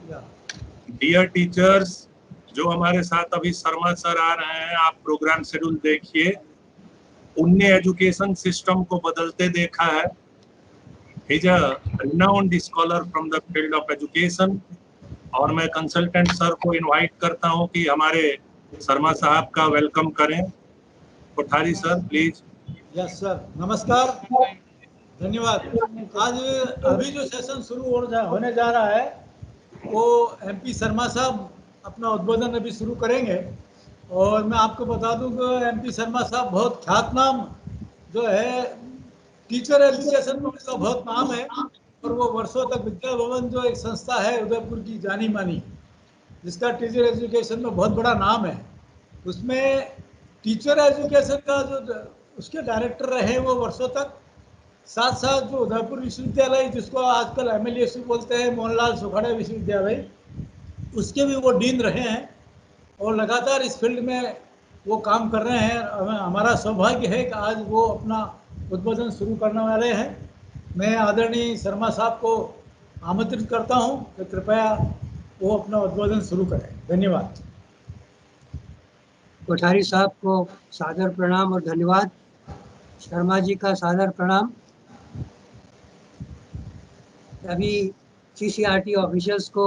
Dear teachers, जो हमारे साथ अभी शर्मा सर आ रहे हैं, आप प्रोग्राम शेड्यूल देखिए। उनने एजुकेशन सिस्टम को बदलते देखा है। He is a renowned scholar from the field of education. और मैं कंसल्टेंट सर को इनवाइट करता हूं कि हमारे शर्मा साहब का वेलकम करें। Kothari sir please. Yes sir, नमस्कार, धन्यवाद। आज अभी जो सेशन शुरू होने जा रहा है वो एमपी शर्मा साहब अपना उद्बोधन अभी शुरू करेंगे। और मैं आपको बता दूं कि एमपी शर्मा साहब बहुत ख्यातनाम जो है टीचर एजुकेशन में उनका बहुत नाम है। और वो वर्षों तक विद्या भवन जो एक संस्था है उदयपुर की जानी मानी, जिसका टीचर एजुकेशन में बहुत बड़ा नाम है, उसमें टीचर एजुकेशन का जो उसके डायरेक्टर रहे वो वर्षों तक। साथ साथ जो उदयपुर विश्वविद्यालय, जिसको आजकल एमएलएसी बोलते हैं, मोहनलाल सुखाड़े विश्वविद्यालय, उसके भी वो डीन रहे हैं और लगातार इस फील्ड में वो काम कर रहे हैं। हमारा सौभाग्य है कि आज वो अपना उद्बोधन शुरू करने वाले हैं। मैं आदरणीय शर्मा साहब को आमंत्रित करता हूं कि कृपया वो अपना उद्बोधन शुरू करें। धन्यवाद। कोठारी साहब को सादर प्रणाम और धन्यवाद। शर्मा जी का सादर प्रणाम। सभी सीसीआरटी ऑफिशियल्स को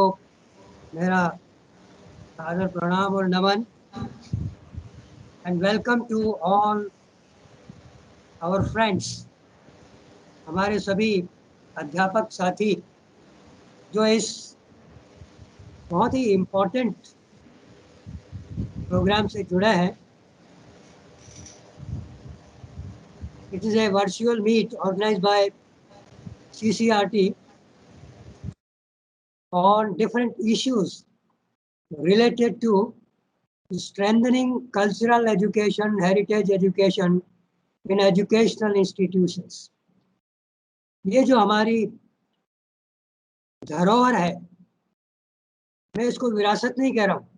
मेरा सादर प्रणाम और नमन। And welcome to all our friends, हमारे सभी अध्यापक साथी जो इस बहुत ही इम्पोर्टेंट प्रोग्राम से जुड़े हैं। It is a virtual meet organized by CCRT on different issues related to strengthening cultural education, heritage education in educational institutions. ये जो हमारी धरोहर है, मैं इसको विरासत नहीं कह रहा हूँ।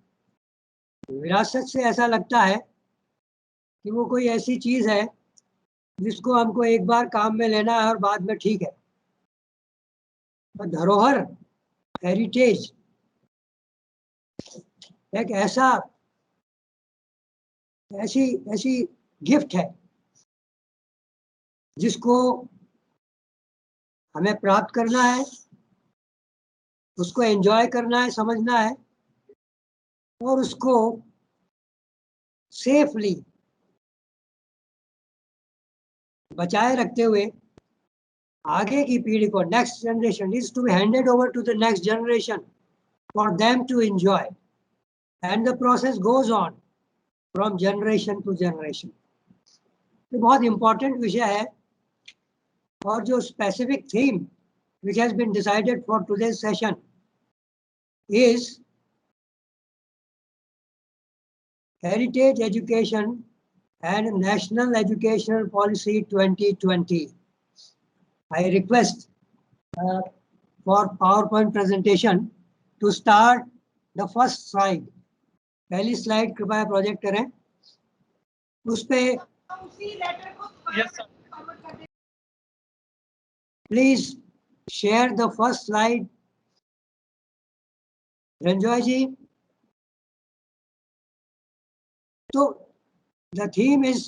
विरासत से ऐसा लगता है कि वो कोई ऐसी चीज़ है जिसको हमको एक बार काम में लेना है और बाद में ठीक है। तो धरोहर, हेरिटेज एक ऐसी गिफ्ट है जिसको हमें प्राप्त करना है, उसको एंजॉय करना है, समझना है और उसको सेफली बचाए रखते हुए आगे की पीढ़ी को, next generation is to be handed over to the next generation for them to enjoy, and the process goes on from generation to generation. ये बहुत इंपॉर्टेंट विषय है। और जो specific theme which has been decided for today's session is Heritage Education and National Educational Policy 2020. I request for PowerPoint presentation to start the first slide. पहली slide कृपया project करें। उस पे please share the first slide. Ranjoy ji. So the theme is.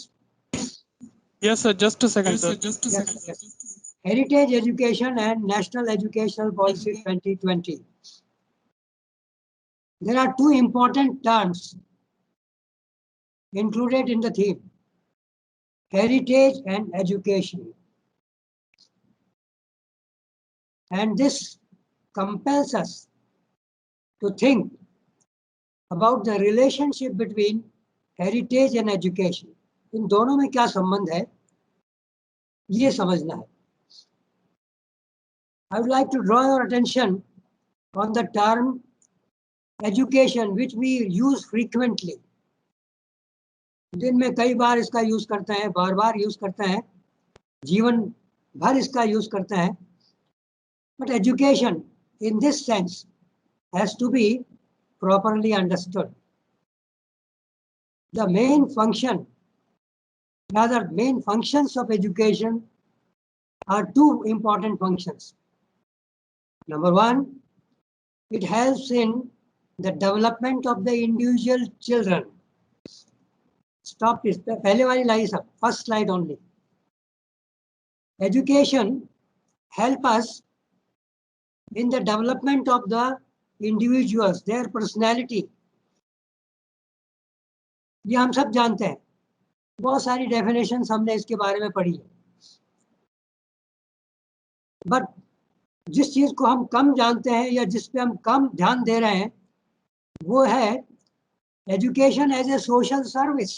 Yes sir, just a second sir. Yes. Heritage Education and National Educational Policy 2020. There are two important terms included in the theme: heritage and education. And this compels us to think about the relationship between heritage and education. इन दोनों में क्या संबंध है, ये समझना है। I would like to draw your attention on the term education, which we use frequently. दिन में कई बार इसका यूज करते हैं, बार बार यूज करते हैं, जीवन भर इसका यूज करते हैं। But education in this sense has to be properly understood. The main function, rather main functions of education are two important functions. Number one, It helps in the development of the individual children. Stop this. पहले वाली लाई सब, first slide only. Education help us in the development of the individuals, their personality. ये हम सब जानते हैं, बहुत सारी डेफिनेशंस हमने इसके बारे में पढ़ी है, बट जिस चीज को हम कम जानते हैं या जिस पे हम कम ध्यान दे रहे हैं वो है education as a social service.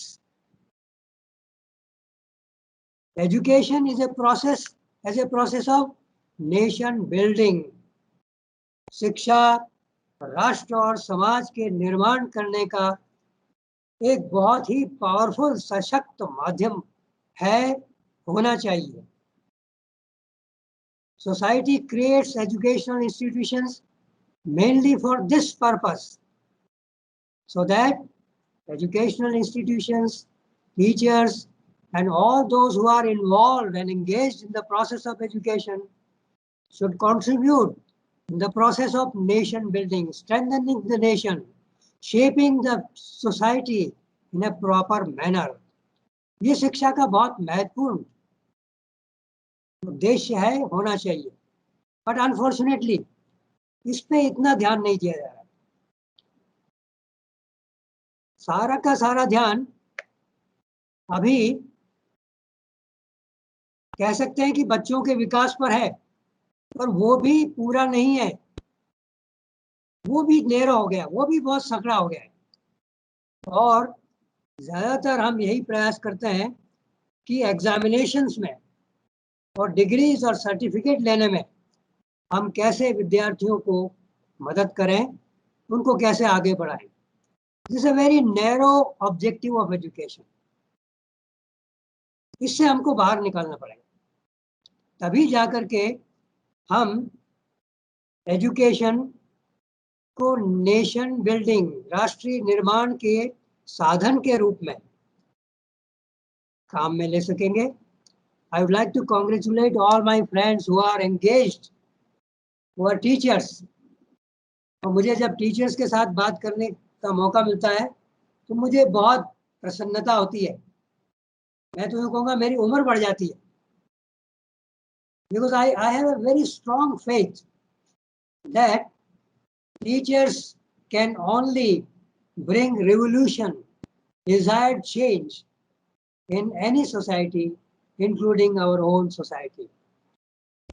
Education is a process of nation building. शिक्षा राष्ट्र और समाज के निर्माण करने का एक बहुत ही पावरफुल सशक्त माध्यम है, होना चाहिए. Society creates educational institutions mainly for this purpose, so that educational institutions, teachers, and all those who are involved and engaged in the process of education should contribute in the process of nation building, strengthening the nation, shaping the society in a proper manner. ये शिक्षा का बहुत महत्वपूर्ण उद्देश्य है, होना चाहिए, but unfortunately इस पे इतना ध्यान नहीं दिया जा रहा. सारा का सारा ध्यान अभी कह सकते हैं कि बच्चों के विकास पर है, पर वो भी पूरा नहीं है, वो भी नेरा हो गया, वो भी बहुत सकड़ा हो गया है. और ज्यादातर हम यही प्रयास करते हैं कि एग्जामिनेशंस में और डिग्रीज और सर्टिफिकेट लेने में हम कैसे विद्यार्थियों को मदद करें, उनको कैसे आगे बढ़ाएं. This is a very narrow objective of education. इससे हमको बाहर निकालना पड़ेगा, तभी जाकर के हम एजुकेशन को नेशन बिल्डिंग, राष्ट्रीय निर्माण के साधन के रूप में काम में ले सकेंगे. I would like to congratulate all my friends who are engaged, who are teachers. और मुझे जब टीचर्स के साथ बात करने का मौका मिलता है तो मुझे बहुत प्रसन्नता होती है. मैं तो यूँ कहूँगा मेरी उम्र बढ़ जाती है, because I have a very strong faith that teachers can only bring revolution, desired change in any society, including our own society.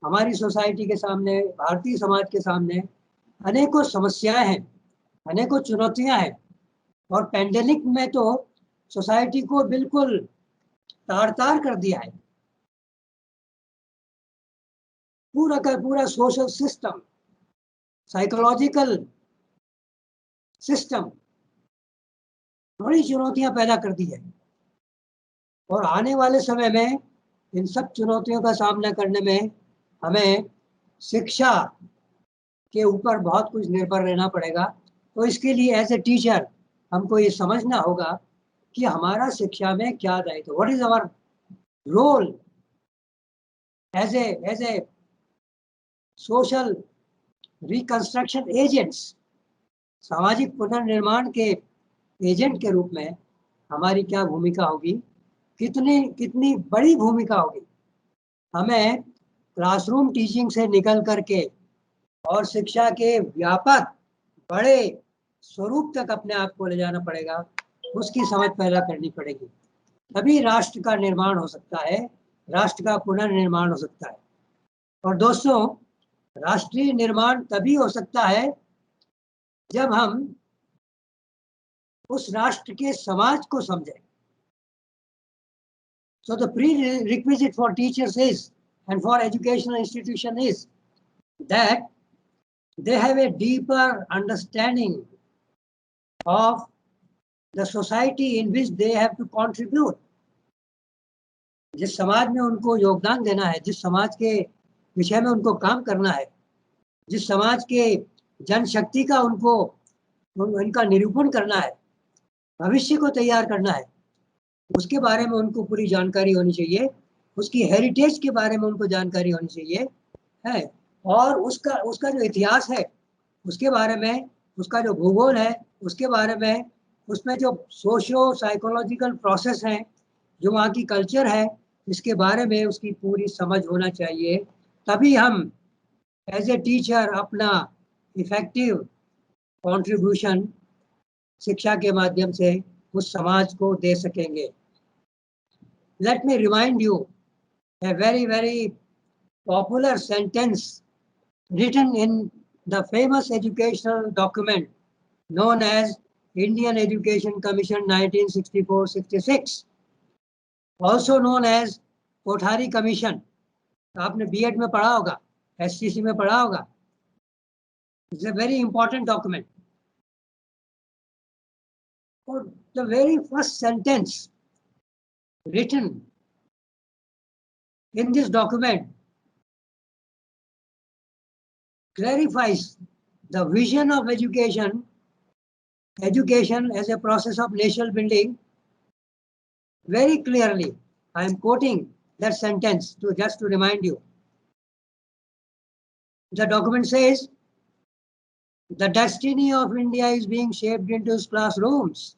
हमारी सोसाइटी के सामने, भारतीय समाज के सामने अनेकों समस्याएं हैं, अनेकों चुनौतियां हैं, और पैंडेमिक में तो सोसाइटी को बिल्कुल तार-तार कर दिया है. पूरा का पूरा सोशल सिस्टम, साइकोलॉजिकल सिस्टम बड़ी चुनौतियां पैदा कर दी है. और आने वाले समय में इन सब चुनौतियों का सामना करने में हमें शिक्षा के ऊपर बहुत कुछ निर्भर रहना पड़ेगा. तो इसके लिए एज ए टीचर हमको ये समझना होगा कि हमारा शिक्षा में क्या दायित्व, what is our role as a social reconstruction agents. सामाजिक पुनर्निर्माण के एजेंट के रूप में हमारी क्या भूमिका होगी, कितनी बड़ी भूमिका होगी. हमें क्लासरूम टीचिंग से निकल करके और शिक्षा के व्यापक बड़े स्वरूप तक अपने आप को ले जाना पड़ेगा, उसकी समझ पैदा करनी पड़ेगी. तभी राष्ट्र का निर्माण हो सकता है, राष्ट्र का पुनर्निर्माण हो सकता है. और दोस्तों, राष्ट्रीय निर्माण तभी हो सकता है जब हम उस राष्ट्र के समाज को समझें. So the prerequisite for teachers is, and for educational institution is, that they have a deeper understanding of the society in which they have to contribute. जिस समाज में उनको योगदान देना है, जिस समाज के विषय में उनको काम करना है, जिस समाज के जनशक्ति का उनका निरूपण करना है, भविष्य को तैयार करना है, उसके बारे में उनको पूरी जानकारी होनी चाहिए. उसकी हेरिटेज के बारे में उनको जानकारी होनी चाहिए है. और उसका जो इतिहास है उसके बारे में, उसका जो भूगोल है उसके बारे में, उसमें जो सोशो साइकोलॉजिकल प्रोसेस हैं, जो वहाँ की कल्चर है, इसके बारे में उसकी पूरी समझ होना चाहिए। तभी हम एज ए टीचर अपना इफेक्टिव कंट्रीब्यूशन शिक्षा के माध्यम से उस समाज को दे सकेंगे। Late me remind you a very popular sentence written in the famous educational document known as Indian Education Commission 1964-66, also known as Kothari Commission. आपने B.Ed में पढ़ा होगा, SCC में पढ़ा होगा. It's a very important document. So the very first sentence written in this document clarifies the vision of education as a process of nation building very clearly. I am quoting that sentence just to remind you. The document says, the destiny of India is being shaped into its classrooms.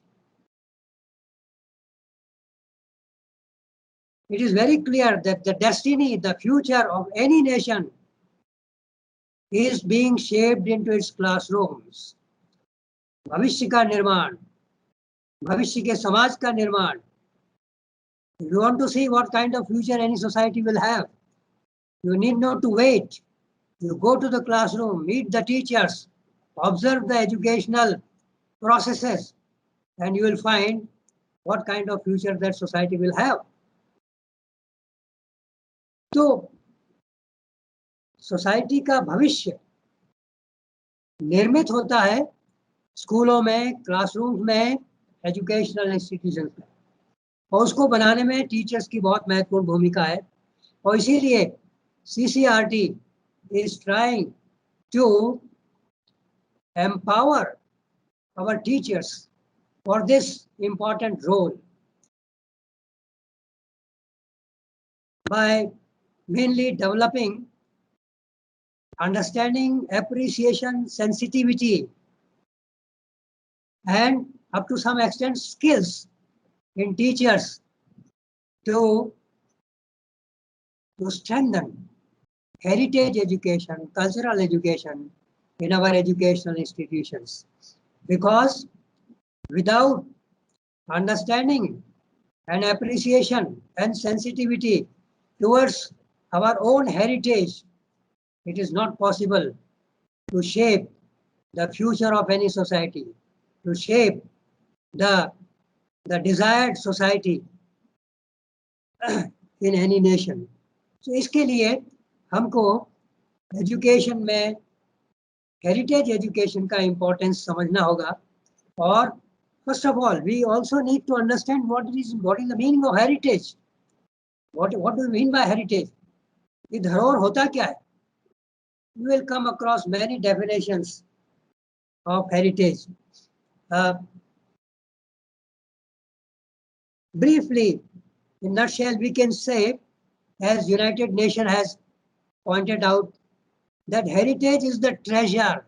It is very clear that the destiny, the future of any nation is being shaped into its classrooms. भविष्य का निर्माण, भविष्य के समाज का निर्माण. If you want to see what kind of future any society will have, you need not to wait. You go to the classroom, meet the teachers, observe the educational processes, and you will find what kind of future that society will have. तो society का भविष्य निर्मित होता है स्कूलों में, classroom में, educational institutions में, और उसको बनाने में टीचर्स की बहुत महत्वपूर्ण भूमिका है. और इसीलिए CCRT is trying to empower our teachers for this important role by mainly developing understanding, appreciation, sensitivity, and up to some extent skills in teachers to strengthen heritage education, cultural education in our educational institutions. Because without understanding and appreciation and sensitivity towards our own heritage, it is not possible to shape the future of any society, to shape the desired society in any nation. So इसके लिए हमको education में heritage education का importance समझना होगा. और first of all we also need to understand what is the meaning of heritage. What do you mean by heritage? ये धरोहर होता क्या है? You will come across many definitions of heritage. Briefly, in nutshell, we can say, as United Nations has pointed out, that heritage is the treasure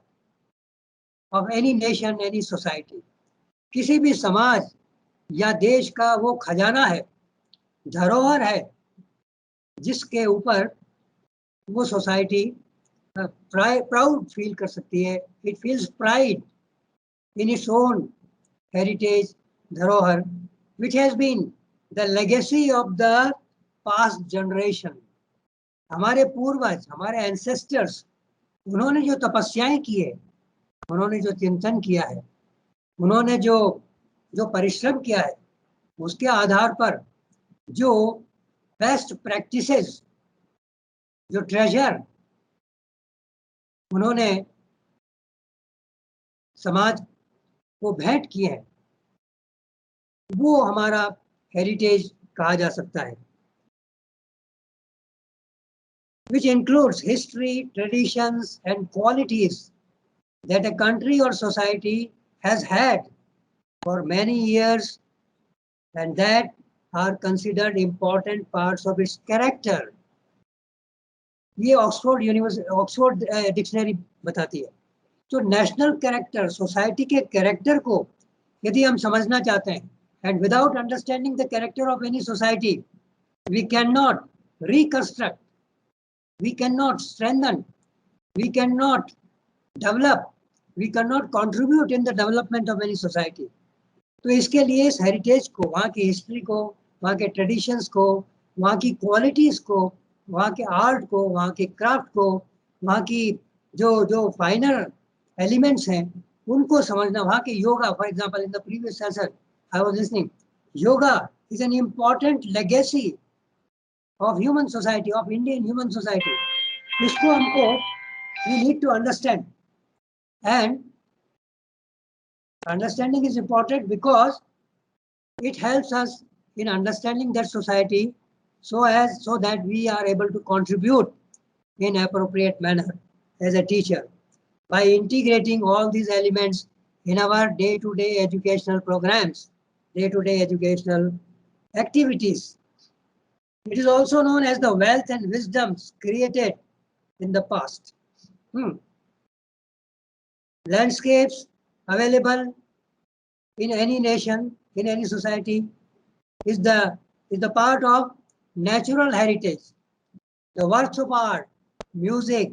of any nation, any society. किसी भी समाज या देश का वो खजाना है, धरोहर है, जिसके ऊपर वो सोसाइटी प्राउड फील कर सकती है. It feels pride in its own heritage, धरोहर, which has been the legacy of the past generation. हमारे पूर्वज, हमारे एंसेस्टर्स, उन्होंने जो तपस्याएं की है, उन्होंने जो चिंतन किया है, उन्होंने जो परिश्रम किया है, उसके आधार पर जो बेस्ट प्रैक्टिसेस, जो ट्रेजर उन्होंने समाज को भेंट किए हैं, वो हमारा हेरिटेज कहा जा सकता है. Which includes history, traditions, and qualities that a country or society has had for many years and that are considered important parts of its character. ये ऑक्सफोर्ड डिक्शनरी बताती है तो नेशनल कैरेक्टर, सोसाइटी के character को यदि हम समझना चाहते हैं, and without understanding the character of any society, we can not reconstruct, we can not strengthen, we can not develop, we can not contribute in the development of any society. तो इसके लिए इस हेरिटेज को, वहाँ की history को, वहाँ के ट्रेडिशंस को, वहाँ की क्वालिटीज़ को, वहाँ के आर्ट को, वहाँ के क्राफ्ट को, वहाँ की जो जो फाइनर एलिमेंट्स हैं उनको समझना, वहाँ के yoga, for example in the previous session I was listening, yoga is an important legacy of human society, of Indian human society. इसको हमको we need to understand, and understanding is important because it helps us in understanding that society so that we are able to contribute in appropriate manner as a teacher by integrating all these elements in our day-to-day educational programs, day-to-day educational activities. It is also known as the wealth and wisdoms created in the past. Landscapes available in any nation, in any society, is the part of natural heritage. The works of art, music,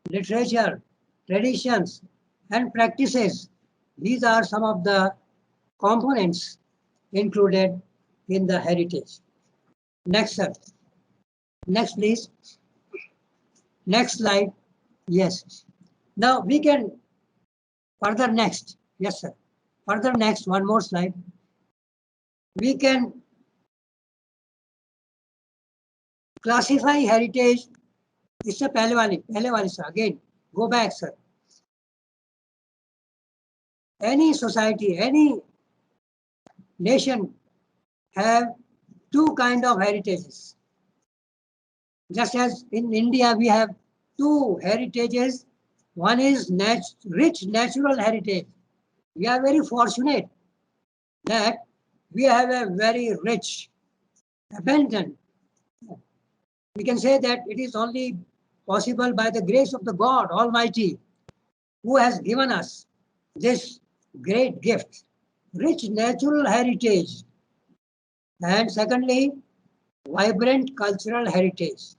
literature, traditions, and practices, these are some of the components included in the heritage. Next, sir. Next, please. Next slide. Yes. Now we can further next. Yes, sir. Further next, one more slide. We can classify heritage. इससे पहले वाली sir, again, go back, sir. Any society, any nation have two kind of heritages. Just as in India we have two heritages. One is rich natural heritage. We are very fortunate that we have a very rich, abundant. We can say that it is only possible by the grace of the God Almighty, who has given us this great gift, rich natural heritage, and secondly, vibrant cultural heritage.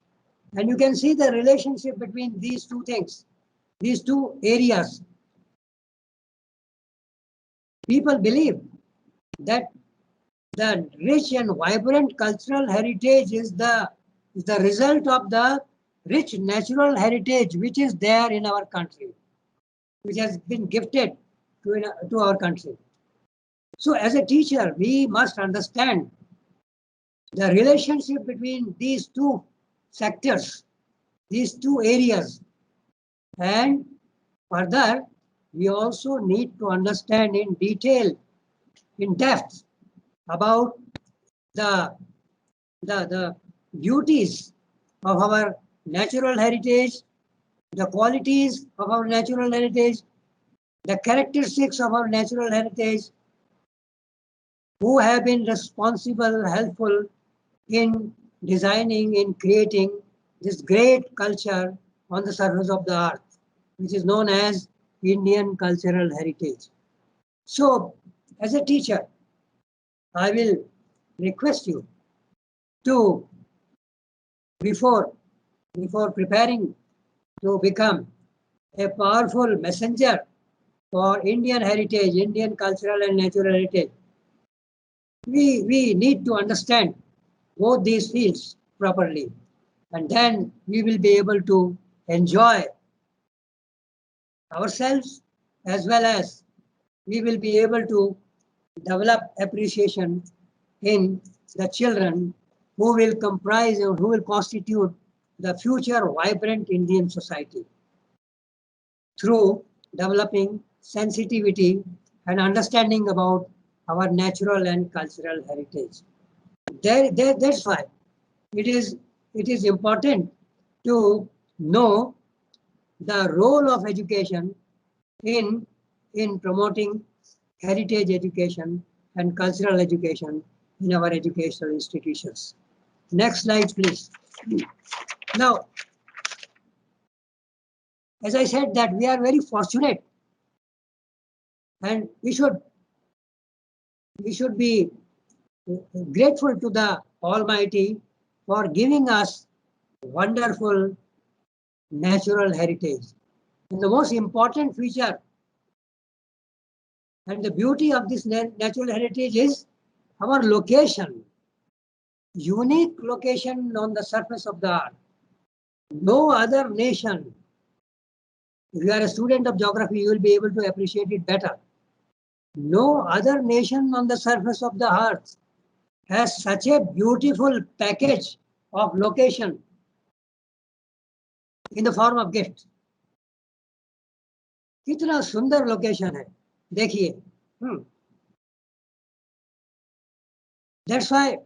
And you can see the relationship between these two things, these two areas. People believe that the rich and vibrant cultural heritage is the result of the rich natural heritage which is there in our country, which has been gifted to our country. So as a teacher, we must understand the relationship between these two sectors, these two areas, and further, we also need to understand in detail, in depth, about the beauties of our natural heritage, the qualities of our natural heritage, the characteristics of our natural heritage, who have been responsible, helpful in designing, in creating this great culture on the surface of the earth, which is known as Indian cultural heritage. So, as a teacher, I will request you to, before preparing to become a powerful messenger for Indian heritage, Indian cultural and natural heritage, we need to understand both these fields properly, and then we will be able to enjoy ourselves, as well as we will be able to develop appreciation in the children who will comprise or who will constitute the future vibrant Indian society through developing sensitivity and understanding about our natural and cultural heritage. That's why it is important to know the role of education in promoting heritage education and cultural education in our educational institutions. Next slide, please. Now, as I said that we are very fortunate And we should be grateful to the Almighty for giving us wonderful natural heritage. And the most important feature and the beauty of this natural heritage is our location, unique location on the surface of the earth. No other nation, if you are a student of geography, you will be able to appreciate it better. No other nation on the surface of the earth has such a beautiful package of location in the form of gift. कितना सुंदर location है, देखिए. That's why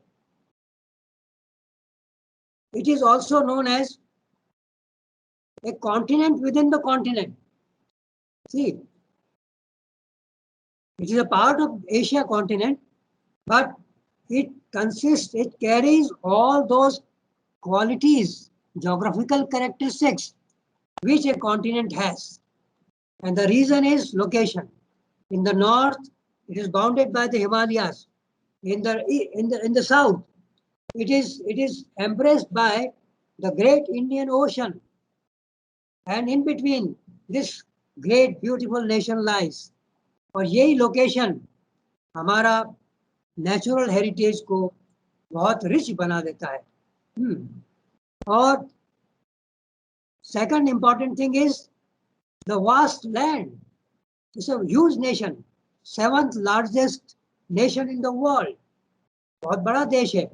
it is also known as a continent within the continent. See, it is a part of Asia continent, but it carries all those qualities, geographical characteristics which a continent has. And the reason is location. In the north, it is bounded by the Himalayas. In the south, it is embraced by the great Indian Ocean. And in between, this great beautiful nation lies. और यही location हमारा natural heritage को बहुत rich बना देता है. और second important thing is the vast land. It's a huge nation, 7th largest nation in the world. बहुत बड़ा देश है.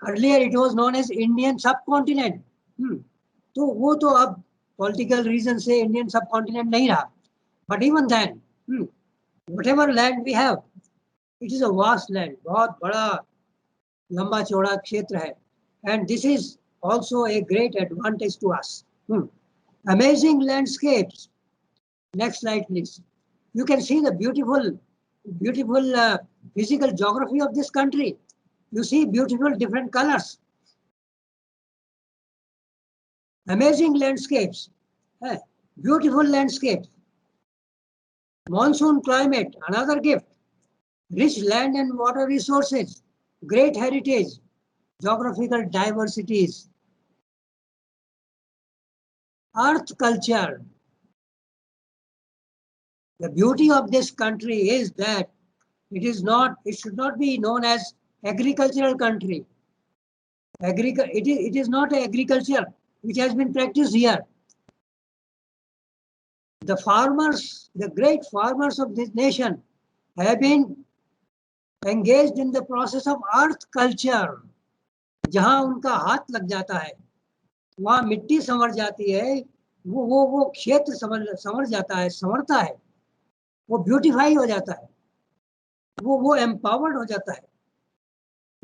Earlier it was known as Indian subcontinent. तो वो तो अब पॉलिटिकल रीजन से इंडियन सब कॉन्टिनेंट नहीं रहा. But even then whatever land we have, it is a vast land. बहुत बड़ा लंबा चौड़ा क्षेत्र है. And this is also a great advantage to us. Amazing landscapes. Next slide, please. You can see the beautiful physical geography of this country. You see beautiful different colors. Amazing landscapes. Beautiful landscapes. Monsoon climate, another gift. Rich land and water resources, great heritage, geographical diversities. Earth culture. The beauty of this country is that it should not be known as agricultural country. It is not agriculture which has been practiced here. The farmers, the great farmers of this nation have been engaged in the process of earth culture. जहां उनका हाथ लग जाता है, वहां मिट्टी संवर जाती है, वो क्षेत्र संवर जाता है, संवरता है, वो ब्यूटीफाई हो जाता है, वो एम्पावर्ड हो जाता है.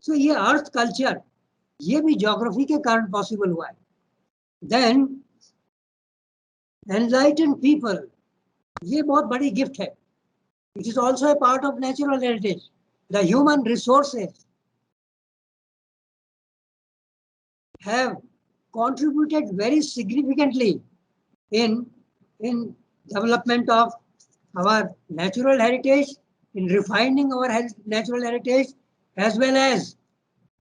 सो ये अर्थ कल्चर, ये भी ज्योग्राफी के कारण पॉसिबल हुआ है. देन enlightened people, ये बहुत बड़ी गिफ्ट है. It is also a part of natural heritage. The human resources have contributed very significantly in development of our natural heritage, in refining our natural heritage, as well as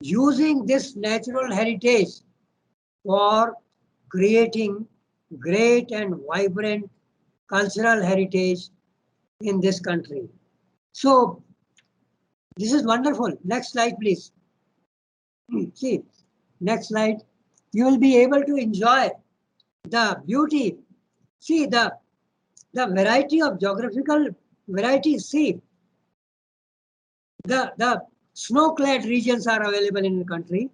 using this natural heritage for creating great and vibrant cultural heritage in this country. So this is wonderful. Next slide, please. See, next slide. You will be able to enjoy the beauty. See the variety of geographical varieties. See, the snow-clad regions are available in the country.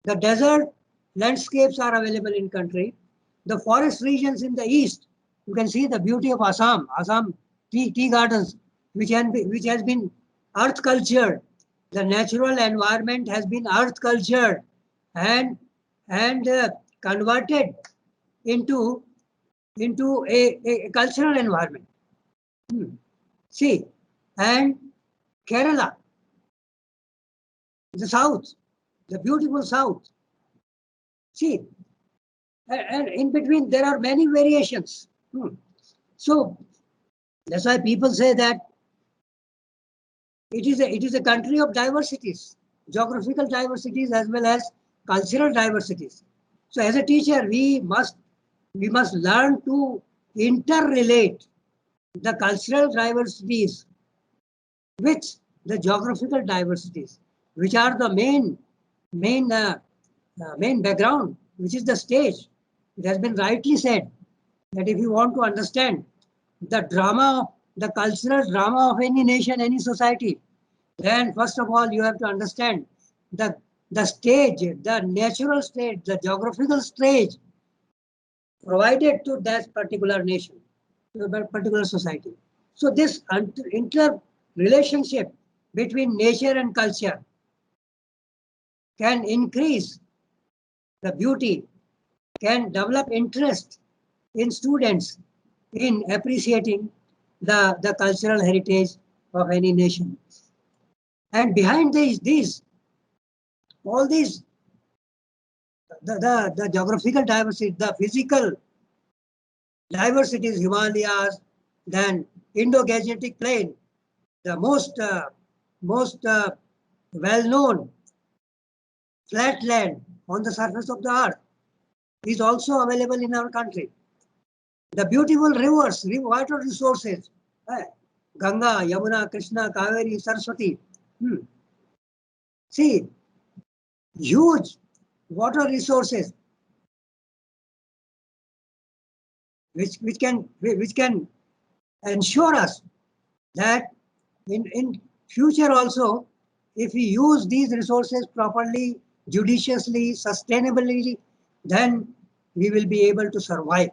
The desert landscapes are available in the country. The forest regions in the east, you can see the beauty of Assam tea gardens, which has been earth cultured. The natural environment has been earth cultured and converted into a cultural environment. See, and Kerala, the south, the beautiful south. See, and in between there are many variations. So that's why people say that it is a country of diversities, geographical diversities as well as cultural diversities. So as a teacher, we must learn to interrelate the cultural diversities with the geographical diversities, which are the main background, which is the stage. It has been rightly said that if you want to understand the drama, the cultural drama of any nation, any society, then first of all you have to understand the stage, the natural stage, the geographical stage provided to that particular nation, to that particular society. So this interrelationship between nature and culture can increase the beauty, can develop interest in students in appreciating the cultural heritage of any nation. And behind all these, the geographical diversity, the physical diversities, Himalayas, then Indo-Gangetic Plain, the most well-known flatland on the surface of the earth, is also available in our country. The beautiful rivers, water resources, Ganga, Yamuna, Krishna, Kaveri, Saraswati. See, huge water resources which can ensure us that in future also, if we use these resources properly, judiciously, sustainably, then we will be able to survive.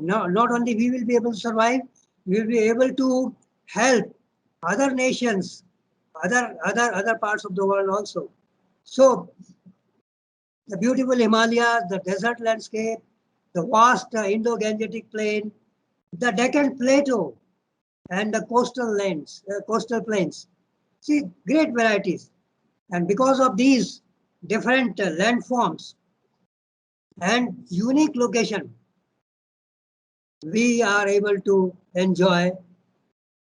Not only we will be able to survive, we will be able to help other nations, other parts of the world also. So the beautiful Himalayas, the desert landscape, the vast Indo-Gangetic Plain, the Deccan Plateau, and the coastal plains. See, great varieties. And because of these different landforms and unique location, we are able to enjoy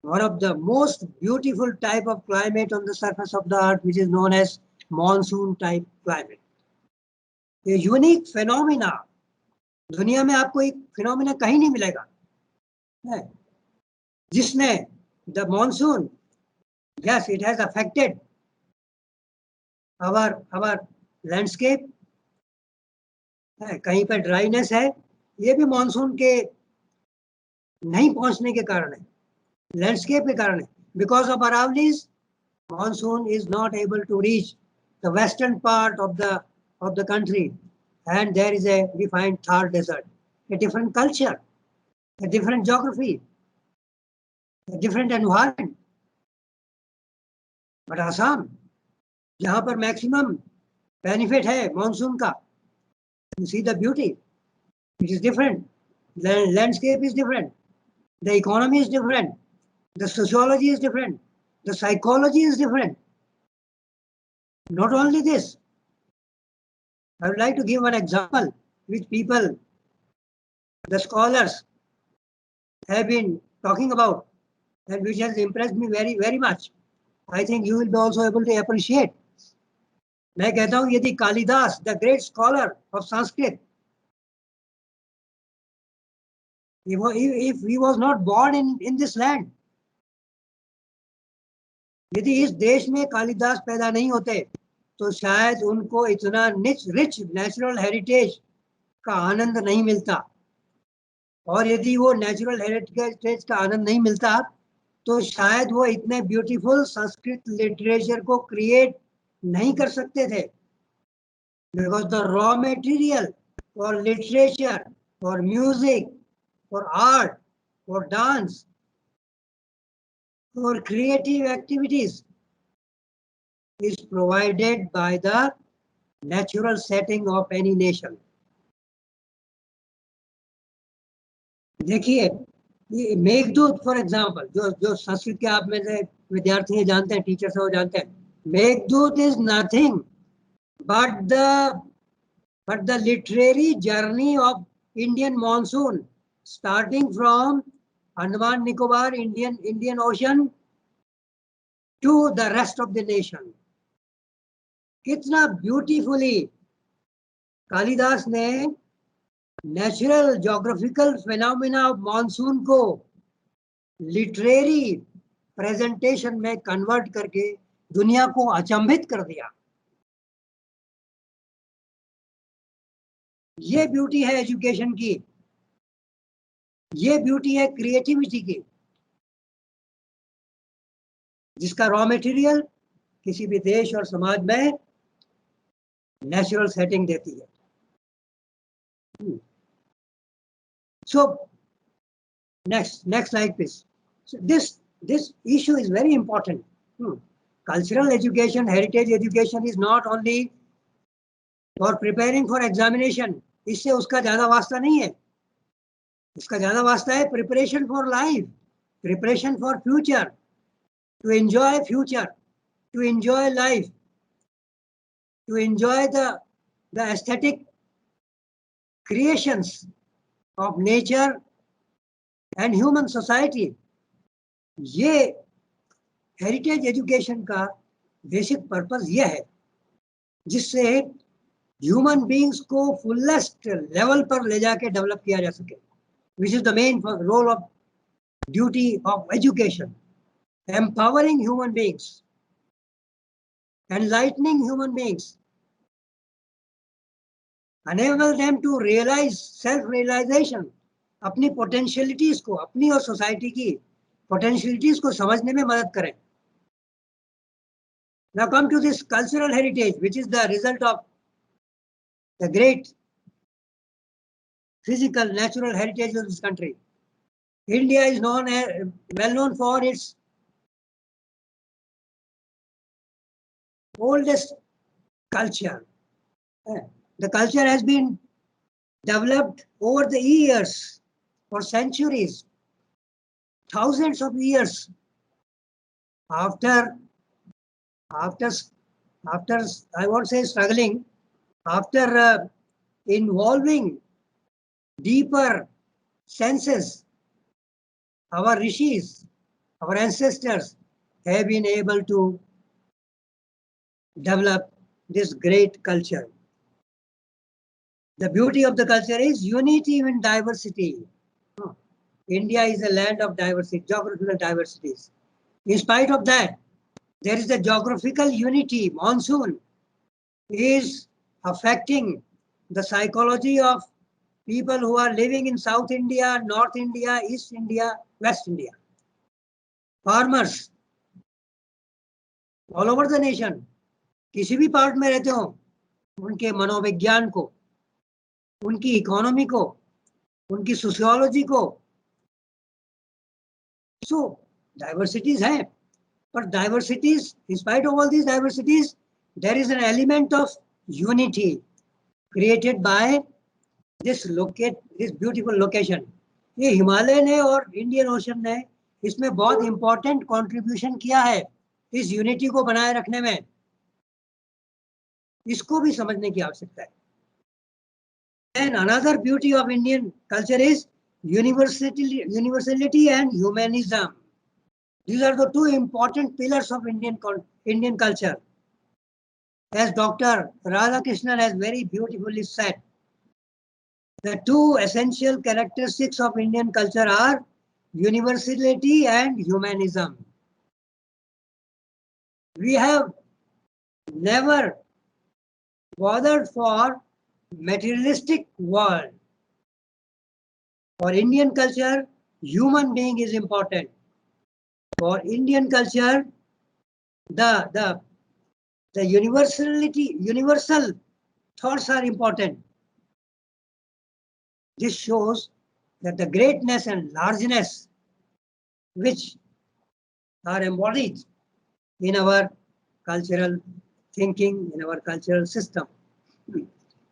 one of the most beautiful type of climate on the surface of the earth, which is known as monsoon type climate. A unique phenomena. दुनिया में आपको एक phenomena कहीं नहीं मिलेगा जिसने the monsoon, yes, it has affected our landscape. कहीं पर ड्राइनेस है, ये भी मॉनसून के नहीं पहुंचने के कारण है, लैंडस्केप के कारण है. Because of Aravallis, monsoon is not able to reach the western part of the country, and there is we find Thar desert, a different culture, a different geography, a different environment. But Assam, जहाँ पर maximum benefit है monsoon का, you see the beauty. It is different. The landscape is different. The economy is different. The sociology is different. The psychology is different. Not only this, I would like to give one example which people, the scholars, have been talking about and which has impressed me very, very much. I think you will be also able to appreciate. मैं कहता हूँ यदि Kalidas, the great scholar of Sanskrit, if he was not born in this land, यदि इस देश में कालिदास पैदा नहीं होते तो शायद उनको इतना रिच नेचुरल हेरिटेज का आनंद नहीं मिलता. और यदि वो नेचुरल हेरिटेज का आनंद नहीं मिलता तो शायद वो इतने ब्यूटीफुल संस्कृत लिटरेचर को क्रिएट नहीं कर सकते थे. Because the raw material for literature, for music, for art, for dance, for creative activities is provided by the natural setting of any nation. देखिए ये मेघदूत फॉर एग्जाम्पल, जो संस्कृत के आप में से विद्यार्थी हैं जानते हैं, टीचर्स हैं वो जानते हैं, Meghdoot is nothing but the literary journey of Indian monsoon, starting from Andaman Nicobar, Indian Ocean to the rest of the nation. कितना ब्यूटीफुली कालिदास ने natural geographical phenomena of monsoon को लिटरेरी प्रेजेंटेशन में कन्वर्ट करके दुनिया को अचंभित कर दिया। ये ब्यूटी है एजुकेशन की, ये ब्यूटी है क्रिएटिविटी की, जिसका रॉ मटेरियल किसी भी देश और समाज में नेचुरल सेटिंग देती है। So next like this. So this issue is very important. Cultural education, heritage education is not only for preparing for examination. इससे उसका ज्यादा वास्ता नहीं है। इसका ज्यादा वास्ता है preparation for life, preparation for future, to enjoy future, to enjoy life, to enjoy the aesthetic creations of nature and human society. ये हेरिटेज एजुकेशन का बेसिक पर्पस ये है जिससे ह्यूमन बीइंग्स को फुलेस्ट लेवल पर ले जाके डेवलप किया जा सके, which is the main role of duty of education, empowering human beings, enlightening human beings, enable them to realize self-realization, अपनी पोटेंशियलिटीज को, अपनी और सोसाइटी की पोटेंशियलिटीज को समझने में मदद करें। Now come to this cultural heritage, which is the result of the great physical, natural heritage of this country. India is well known for its oldest culture. The culture has been developed over the years, for centuries, thousands of years. After I won't say struggling, after involving deeper senses, our rishis, our ancestors have been able to develop this great culture. The beauty of the culture is unity in diversity. India is a land of diversity, geographical diversities. In spite of that, there is a geographical unity. Monsoon is affecting the psychology of people who are living in South India, North India, East India, West India. Farmers all over the nation, किसी भी part में रहते हो, उनके मनोविज्ञान को, उनकी economy को, उनकी सोशियोलॉजी को, so diversities है, but diversities, in spite of all these diversities, there is an element of unity created by this beautiful location. ये हिमालय ने और इंडियन ओशन ने इसमें बहुत इंपॉर्टेंट कंट्रीब्यूशन किया है इस यूनिटी को बनाए रखने में। इसको भी समझने की आवश्यकता है। And another beauty of Indian culture is universality and humanism. These are the two important pillars of Indian culture. As Dr. Radhakrishnan has very beautifully said, the two essential characteristics of Indian culture are universality and humanism. We have never bothered for materialistic world. For Indian culture, human being is important. For Indian culture, the universal thoughts are important. This shows that the greatness and largeness which are embodied in our cultural thinking, in our cultural system.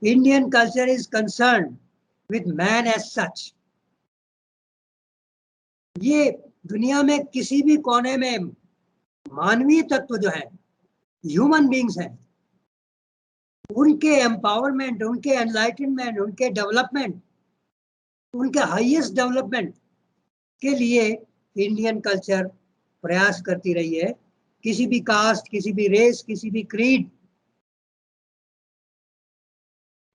Indian culture is concerned with man as such. ये दुनिया में किसी भी कोने में मानवीय तत्व जो है, ह्यूमन बीइंग्स हैं, उनके एम्पावरमेंट, उनके एनलाइटनमेंट, उनके डेवलपमेंट, उनके हाईएस्ट डेवलपमेंट के लिए इंडियन कल्चर प्रयास करती रही है। किसी भी कास्ट, किसी भी रेस, किसी भी क्रीड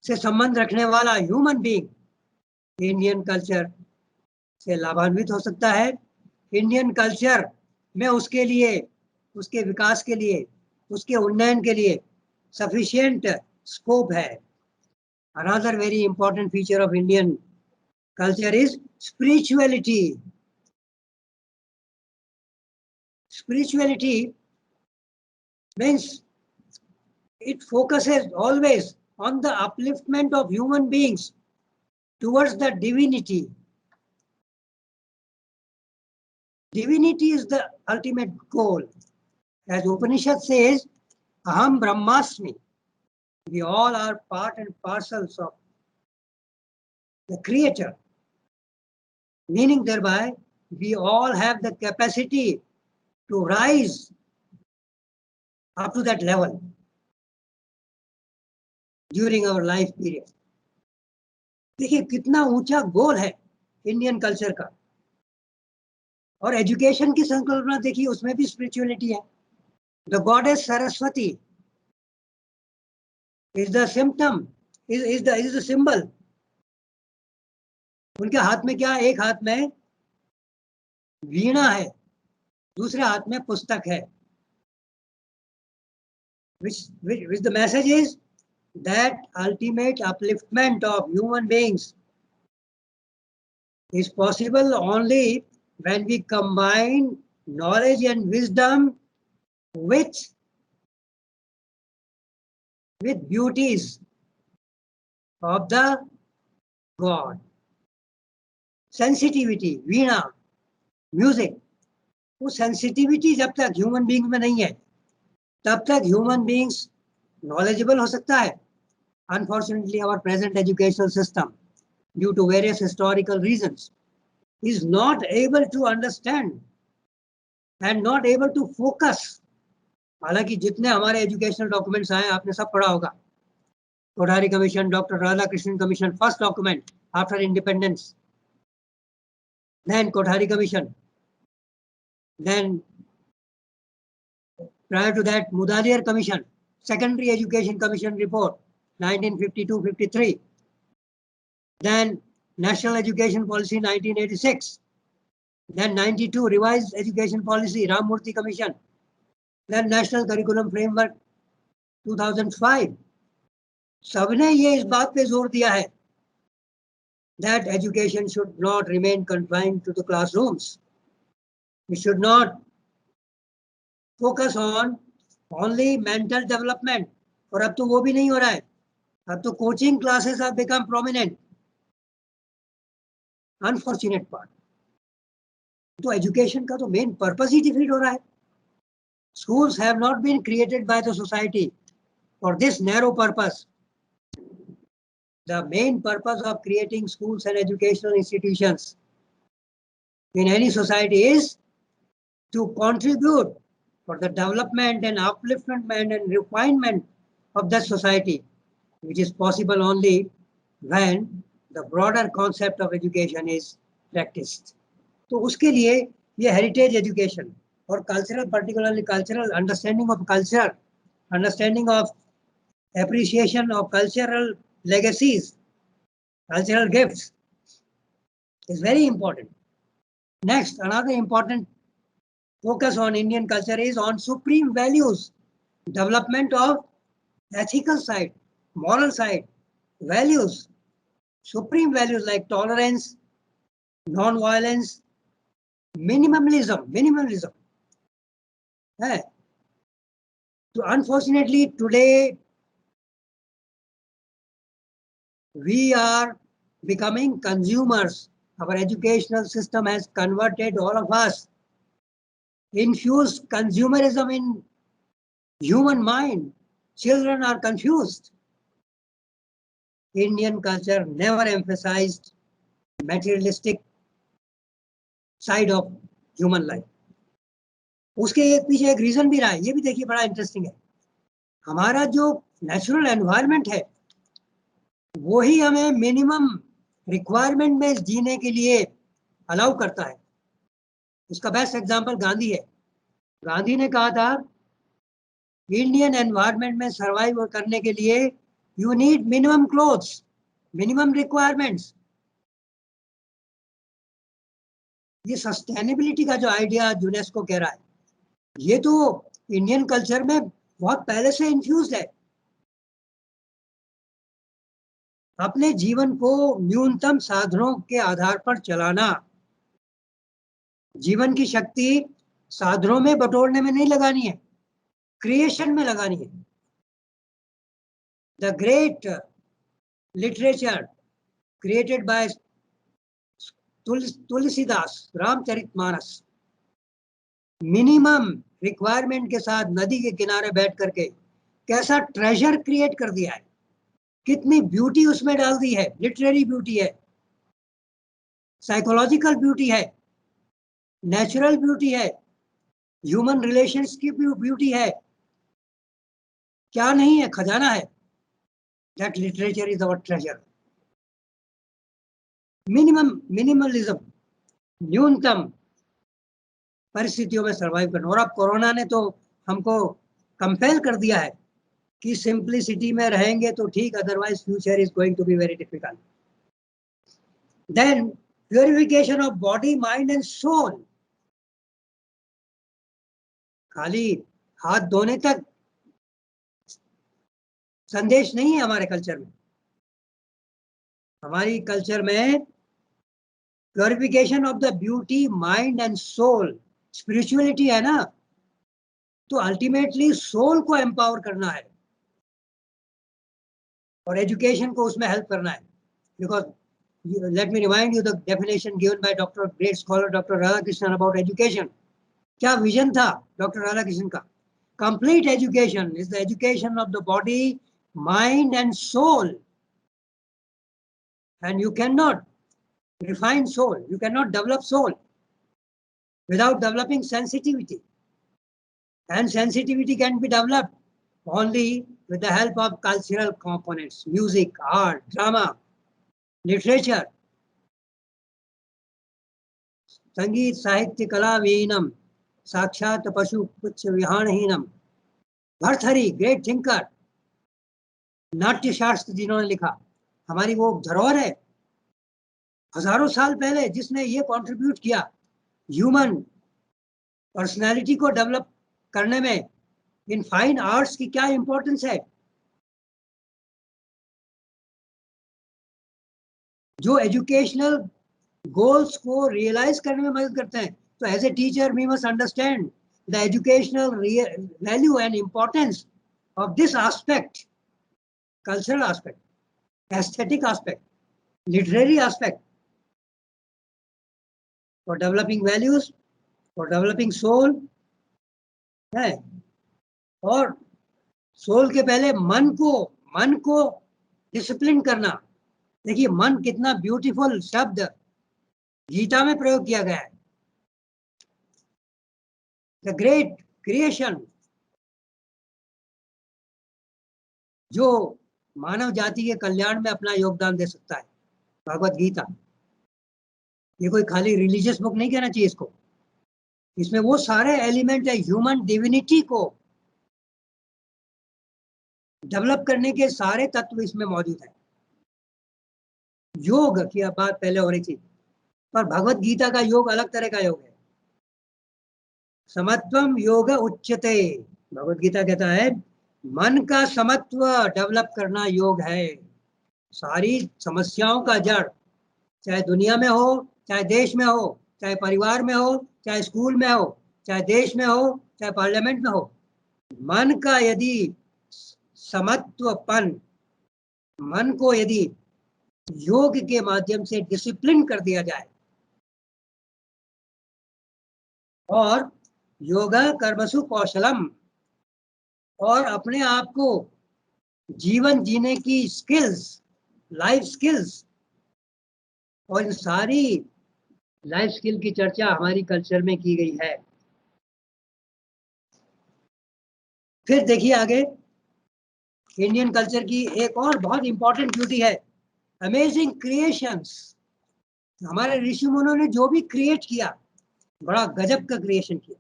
से संबंध रखने वाला ह्यूमन बीइंग इंडियन कल्चर से लाभान्वित हो सकता है। इंडियन कल्चर में उसके लिए, उसके विकास के लिए, उसके उन्नयन के लिए सफिशिएंट स्कोप है। Another very important feature of Indian culture is spirituality. Spirituality means it focuses always on the upliftment of human beings towards the divinity. Divinity is the ultimate goal. As Upanishad says, Aham Brahmasmi. We all are part and parcels of the Creator. Meaning thereby, we all have the capacity to rise up to that level during our life period. देखिए कितना ऊंचा गोल है Indian culture का। और education की संकल्पना देखिए, उसमें भी स्पिरिचुअलिटी है। The goddess Saraswati is the symptom, is the symbol. उनके हाथ में क्या, एक हाथ में वीणा है, दूसरे हाथ में पुस्तक है। which the message is that ultimate upliftment of human beings is possible only when we combine knowledge and wisdom with beauties of the God. Sensitivity, Veena, music, वो सेंसिटिविटी जब तक ह्यूमन बीइंग में नहीं है तब तक ह्यूमन बीइंग्स knowledgeable हो सकता है। Unfortunately, our present educational system, due to various historical reasons, is not able to understand and not able to focus. हालांकि जितने हमारे एजुकेशनल डॉक्यूमेंट्स आए आपने सब पढ़ा होगा, Kothari commission, doctor Radhakrishnan commission, first document after independence, then Kothari Commission, then prior to that Mudaliar Commission, Secondary Education Commission report 1952-53, then National Education Policy 1986, then 92 Revised Education Policy Ramamurthy Commission, then National Curriculum Framework 2005. सबने ये इस बात पे जोर दिया है that education should not remain confined to the classrooms. We should not focus on only mental development. और अब तो वो भी नहीं हो रहा है, अब तो coaching classes have become prominent. Unfortunate part. तो education का तो main purpose ही defeat हो रहा है. Schools have not been created by the society for this narrow purpose. The main purpose of creating schools and educational institutions in any society is to contribute for the development and upliftment and refinement of that society, which is possible only when the broader concept of education is practiced. तो उसके लिए ये heritage education और cultural, particularly cultural understanding of culture, understanding of appreciation of cultural legacies, cultural gifts is very important. Next, another important focus on Indian culture is on supreme values, development of ethical side, moral side, values, supreme values like tolerance, non-violence, minimalism. So unfortunately today we are becoming consumers. Our educational system has converted all of us, infused consumerism in human mind. Children are confused. Indian culture never emphasized materialistic side of human life. उसके एक पीछे एक reason भी रहा है, ये भी देखिए बड़ा इंटरेस्टिंग है। हमारा जो नेचुरल एनवायरनमेंट है वो ही हमें मिनिमम रिक्वायरमेंट में जीने के लिए अलाउ करता है। उसका बेस्ट एग्जांपल गांधी है। गांधी ने कहा था इंडियन एनवायरनमेंट में सर्वाइव करने के लिए you need minimum clothes, minimum requirements. ये सस्टेनेबिलिटी का जो आइडिया यूनेस्को कह रहा है, ये तो इंडियन कल्चर में बहुत पहले से इन्फ्यूज्ड है। अपने जीवन को न्यूनतम साधनों के आधार पर चलाना, जीवन की शक्ति साधनों में बटोरने में नहीं लगानी है, क्रिएशन में लगानी है। The great literature created by Tulsidas, Ramcharitmanas, minimum requirement के साथ नदी के किनारे बैठ करके कैसा ट्रेजर क्रिएट कर दिया है, कितनी ब्यूटी उसमें डाल दी है। लिटरेरी ब्यूटी है, साइकोलॉजिकल ब्यूटी है, नेचुरल ब्यूटी है, ह्यूमन रिलेशंस की ब्यूटी है। क्या नहीं है, खजाना है। That literature is our treasure. Minimalism, न्यूनतम परिस्थितियों में सर्वाइव करना। और अब कोरोना ने तो हमको कंपेल कर दिया है कि सिंप्लिसिटी में रहेंगे तो ठीक, otherwise future is going to be very difficult. Then purification of body, mind and soul. खाली हाथ धोने तक संदेश नहीं है हमारे कल्चर में। हमारी कल्चर में purification of the beauty, mind and soul, spirituality है ना, तो अल्टीमेटली सोल को एम्पावर करना है और एजुकेशन को उसमें हेल्प करना है। Because let me remind you the definition given by doctor, great scholar doctor Radhakrishnan about education. क्या विजन था डॉक्टर राधाकृष्णन का? Complete education is the education of the body, mind and soul, and you cannot refine soul, you cannot develop soul without developing sensitivity, and sensitivity can be developed only with the help of cultural components, music, art, drama, literature. संगीत साहित्य कला विहीनम साक्षात पशु पुच्छ विहानहीनम। Bhartrihari, great thinker, नाट्य शास्त्र जिन्होंने लिखा, हमारी वो धरोहर है हजारों साल पहले, जिसने ये कंट्रीब्यूट किया ह्यूमन पर्सनालिटी को डेवलप करने में। इन फाइन आर्ट्स की क्या इंपॉर्टेंस है, जो एजुकेशनल गोल्स को रियलाइज करने में मदद करते हैं। तो as a teacher we must understand the educational value and importance of this aspect, cultural aspect, aesthetic aspect, literary aspect, for developing values, for developing soul है। और सोल के पहले मन को डिसिप्लिन करना। देखिए मन कितना ब्यूटीफुल शब्द गीता में प्रयोग किया गया है। द ग्रेट क्रिएशन, जो मानव जाति के कल्याण में अपना योगदान दे सकता है, भगवत गीता। ये कोई खाली रिलीजियस बुक नहीं कहना चाहिए इसको। इसमें वो सारे एलिमेंट है, ह्यूमन डिविनिटी को डेवलप करने के सारे तत्व इसमें मौजूद है। योग की बात पहले हो रही थी, पर भगवत गीता का योग अलग तरह का योग है। समत्वम योग उच्यते, भगवत गीता कहता है मन का समत्व डेवलप करना योग है। सारी समस्याओं का जड़, चाहे दुनिया में हो, चाहे देश में हो, चाहे परिवार में हो, चाहे स्कूल में हो, चाहे देश में हो, चाहे पार्लियामेंट में हो, मन का यदि समत्वपन, मन को यदि योग के माध्यम से डिसिप्लिन कर दिया जाए, और योगा कर्मसु कौशलम, और अपने आप को जीवन जीने की स्किल्स, लाइफ स्किल्स, और इन सारी लाइफ स्किल की चर्चा हमारी कल्चर में की गई है। फिर देखिए आगे, इंडियन कल्चर की एक और बहुत इंपॉर्टेंट ब्यूटी है, अमेजिंग क्रिएशंस। हमारे ऋषि मुनियों ने जो भी क्रिएट किया, बड़ा गजब का क्रिएशन किया।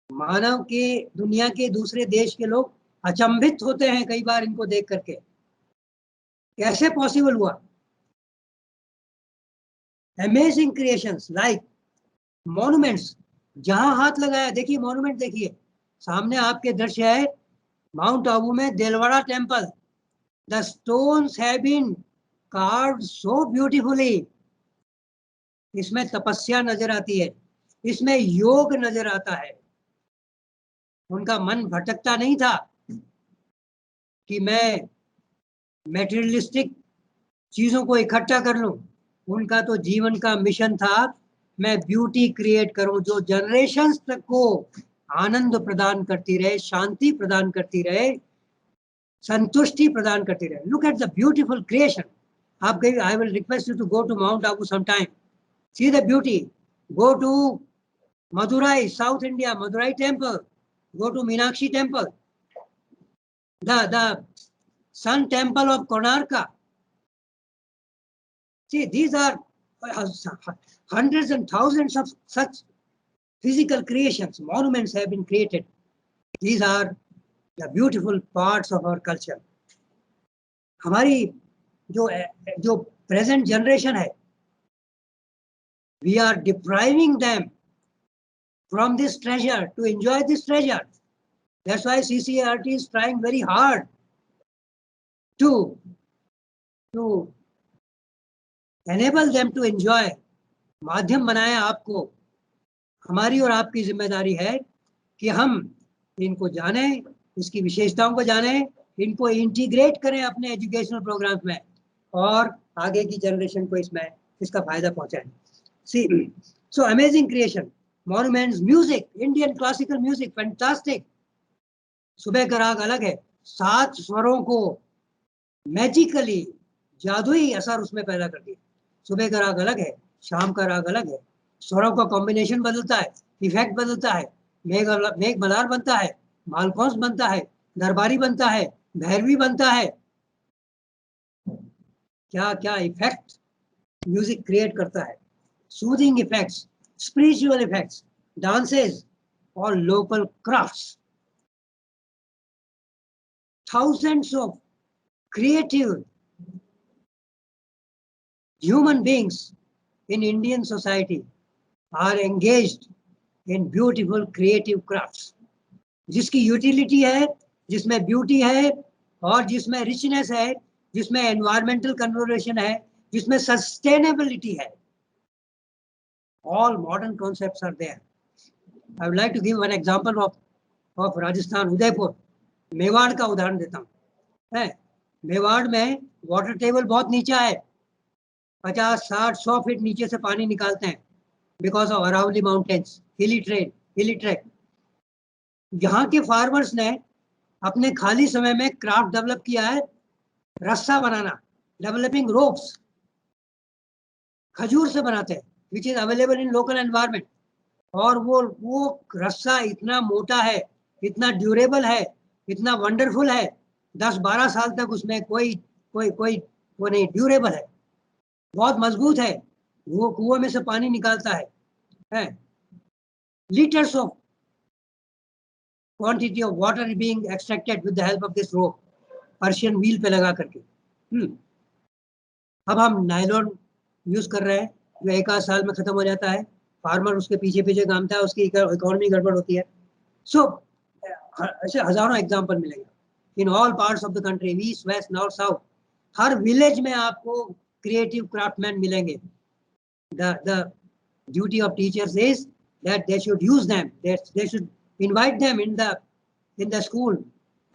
मानव के दुनिया के दूसरे देश के लोग अचंभित होते हैं कई बार इनको देख करके, कैसे पॉसिबल हुआ। अमेजिंग क्रिएशंस लाइक मॉन्यूमेंट्स, जहां हाथ लगाया, देखिए मॉन्यूमेंट देखिए, सामने आपके दृश्य है माउंट आबू में Dilwara temple. The stones have been carved so beautifully. इसमें तपस्या नजर आती है, इसमें योग नजर आता है। उनका मन भटकता नहीं था कि मैं मेटेरियलिस्टिक चीजों को इकट्ठा कर लूं। उनका तो जीवन का मिशन था, मैं ब्यूटी क्रिएट करूं जो जनरेशंस तक को आनंद प्रदान करती रहे, शांति प्रदान करती रहे, संतुष्टि प्रदान करती रहे। Look at the beautiful creation. आप गए, I will request you to go to Mount Abu sometime, see the beauty. Go to Madurai, South India, Madurai temple, go to Meenakshi temple, the sun temple of Konarka. See, these are hundreds and thousands of such physical creations, monuments have been created. These are the beautiful parts of our culture. हमारी जो present generation है, we are depriving them from this treasure to enjoy this treasure. That's why CCERT is trying very hard to enable them to enjoy. माध्यम बनाया आपको, हमारी और आपकी जिम्मेदारी है कि हम इनको जाने, इसकी विशेषताओं को जाने, इनको इंटीग्रेट करें अपने एजुकेशनल प्रोग्राम्स में और आगे की जनरेशन को इसका फायदा पहुंचाएं। See, so amazing creation, monuments, music, Indian classical music, fantastic. सुबह का राग अलग है, 7 स्वरों को मैजिकली जादुई असर उसमें पैदा कर दिया। सुबह का राग अलग है, शाम का राग अलग है, स्वरों का कॉम्बिनेशन बदलता है, इफेक्ट बदलता है, मेघ मल्हार बनता है, मालकौंस बनता है, दरबारी बनता है, भैरवी बनता है। क्या क्या इफेक्ट म्यूजिक क्रिएट करता है, soothing effects, spiritual effects, dances और local crafts. Thousands of creative human beings in Indian society are engaged in beautiful creative crafts, जिसकी यूटिलिटी है, जिसमें ब्यूटी है और जिसमें रिचनेस है, जिसमें एनवायरमेंटल कंजर्वेशन है, जिसमें सस्टेनेबिलिटी है। All modern concepts are there. I would like to give one example of Rajasthan, Udaipur. Mewar का उदाहरण देता हूँ, है मेवाड़ में वाटर टेबल बहुत नीचा है, 50, 60, 100 फीट नीचे से पानी निकालते हैं बिकॉज ऑफ अरावली माउंटेन्स, हिली ट्रैक। यहाँ के फार्मर्स ने अपने खाली समय में क्राफ्ट डेवलप किया है, रस्सा बनाना, डेवलपिंग रोप्स, खजूर से बनाते हैं, which is available in local environment. और वो रस्सा इतना मोटा है, इतना ड्यूरेबल है, इतना वंडरफुल है, 10-12 साल तक उसमें कोई वो नहीं, ड्यूरेबल है, बहुत मजबूत है, वो कुएं में से पानी निकालता है। Litres of quantity of water being extracted with the help of this rope, Persian wheel पे लगा करके। अब हम नायलॉन यूज कर रहे हैं जो 1 साल में खत्म हो जाता है, फार्मर उसके पीछे घामता है, उसकी इकोनॉमी गड़बड़ होती है। सो ऐसे हजारों एग्जाम्पल मिलेंगे in all parts of the country, east, west, north, south. हर विलेज में आपको क्रिएटिव क्राफ्टमैन मिलेंगे। The duty of teachers is that they should use them, they should invite them in the school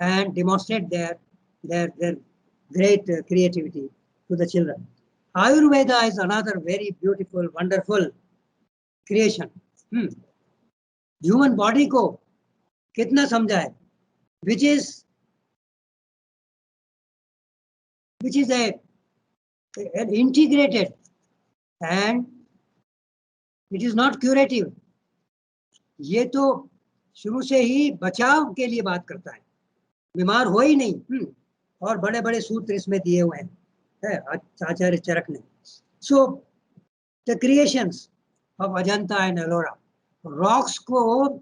and demonstrate their great creativity to the children. Ayurveda is another very beautiful, wonderful creation. Human body को कितना समझा है, which is an integrated and it is not curative. ये तो शुरू से ही बचाव के लिए बात करता है, बीमार हो ही नहीं। और बड़े बड़े सूत्र इसमें दिए हुए हैं आचार्य चरक ने। So the creations of Ajanta and Ellora. Rocks को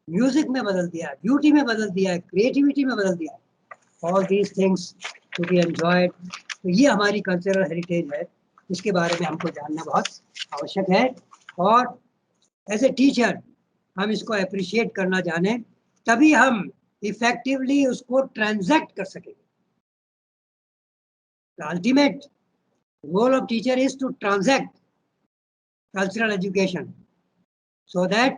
म्यूजिक में बदल दिया, ब्यूटी में बदल दिया, क्रिएटिविटी में बदल दिया. All these things to be enjoyed. तो ये हमारी कल्चरल हेरिटेज है, इसके बारे में हमको जानना बहुत आवश्यक है. और एज ए टीचर हम इसको अप्रिशिएट करना जाने, तभी हम इफेक्टिवली उसको ट्रांजैक्ट कर सकेंगे. The ultimate goal of teacher is to transact cultural education so that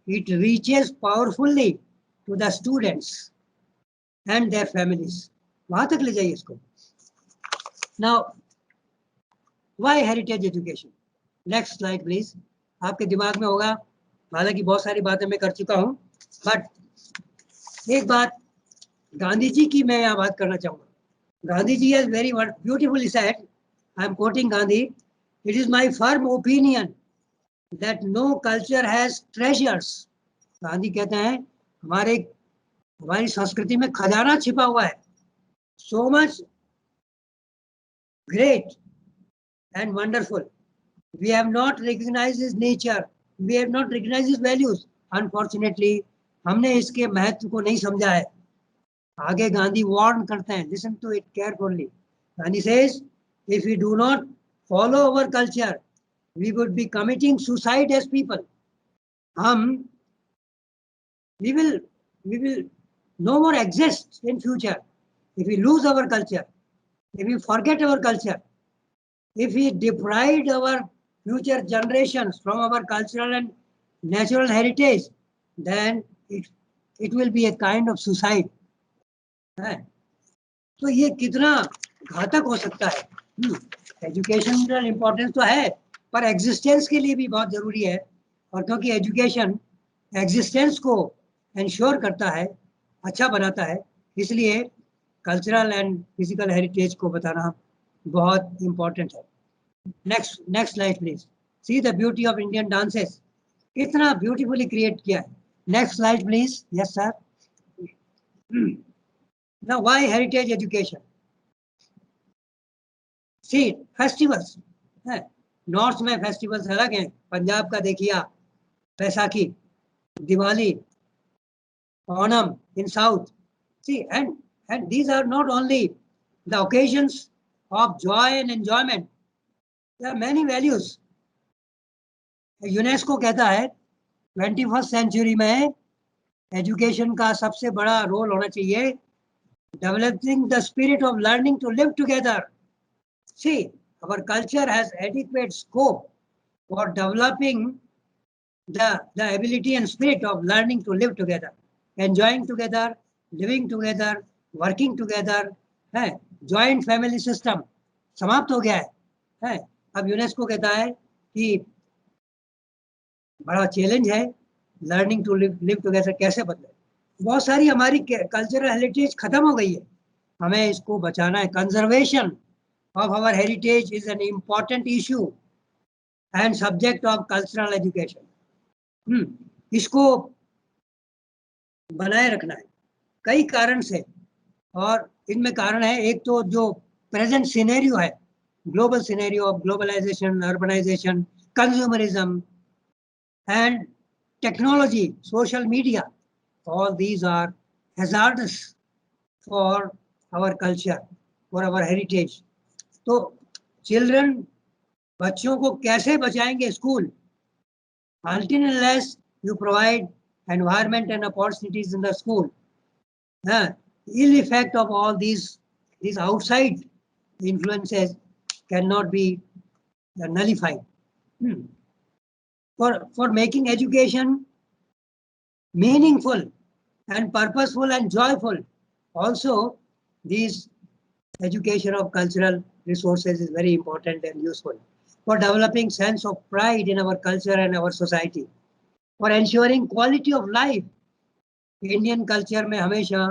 it reaches powerfully to the students and their families. वहां तक ले जाइए इसको. Now, why heritage education? Next slide please. आपके दिमाग में होगा, हालांकि बहुत सारी बातें मैं कर चुका हूं, बट एक बात गांधी जी की मैं यहाँ बात करना चाहूंगा. Gandhi ji has very beautifully said, I am quoting Gandhi, it is my firm opinion that no culture has treasures. Gandhi कहते हैं हमारी संस्कृति में खजाना छिपा हुआ है. So much great and wonderful. We have not recognized his nature. We have not recognized his values. Unfortunately, हमने इसके महत्व को नहीं समझा है. आगे गांधी वार्न करते हैं, listen to it carefully. Gandhi says, if we do not follow our culture, we would be committing suicide as people. We will no more exist in future if we lose our culture, if we forget our culture, if we deprive our future generations from our cultural and natural heritage, then it will be a kind of suicide. तो ये कितना घातक हो सकता है. Educational importance तो है, पर एग्जिस्टेंस के लिए भी बहुत जरूरी है. और क्योंकि एजुकेशन एग्जिस्टेंस को इंश्योर करता है, अच्छा बनाता है, इसलिए कल्चरल एंड फिजिकल हेरिटेज को बताना बहुत इम्पोर्टेंट है. Next slide please. C the beauty of Indian dances, कितना ब्यूटीफुली क्रिएट किया है. Next slide please. Yes sir. Now, why heritage education? See, festivals. North में फेस्टिवल्स अलग हैं. पंजाब का देखिए आप, Baisakhi, Diwali, Onam in south. See, and these are not only the occasions of joy and enjoyment. There are many values. UNESCO कहता है 21st century में education का सबसे बड़ा रोल होना चाहिए developing the spirit of learning to live together. See, our culture has adequate scope for developing the ability and spirit of learning to live together, enjoying together, living together, working together. Joint family system समाप्त हो गया है. अब UNESCO कहता है कि बड़ा challenge है लर्निंग टू लिव टुगेदर कैसे बदले. बहुत सारी हमारी कल्चरल हेरिटेज खत्म हो गई है, हमें इसको बचाना है. Conservation of our heritage is an important issue and subject of cultural education. इसको बनाए रखना है कई कारण से, और इनमें कारण है एक तो जो प्रेजेंट सिनेरियो है, global scenario of globalisation, urbanisation, consumerism and technology, social media. All these are hazardous for our culture, for our heritage. तो children, बच्चों को कैसे बचाएंगे school? Until unless you provide environment and opportunities in the school, ill effect of all these outside influences cannot be nullified. For making education meaningful and purposeful and joyful, also these education of cultural resources is very important and useful for developing sense of pride in our culture and our society, for ensuring quality of life. Indian culture में हमेशा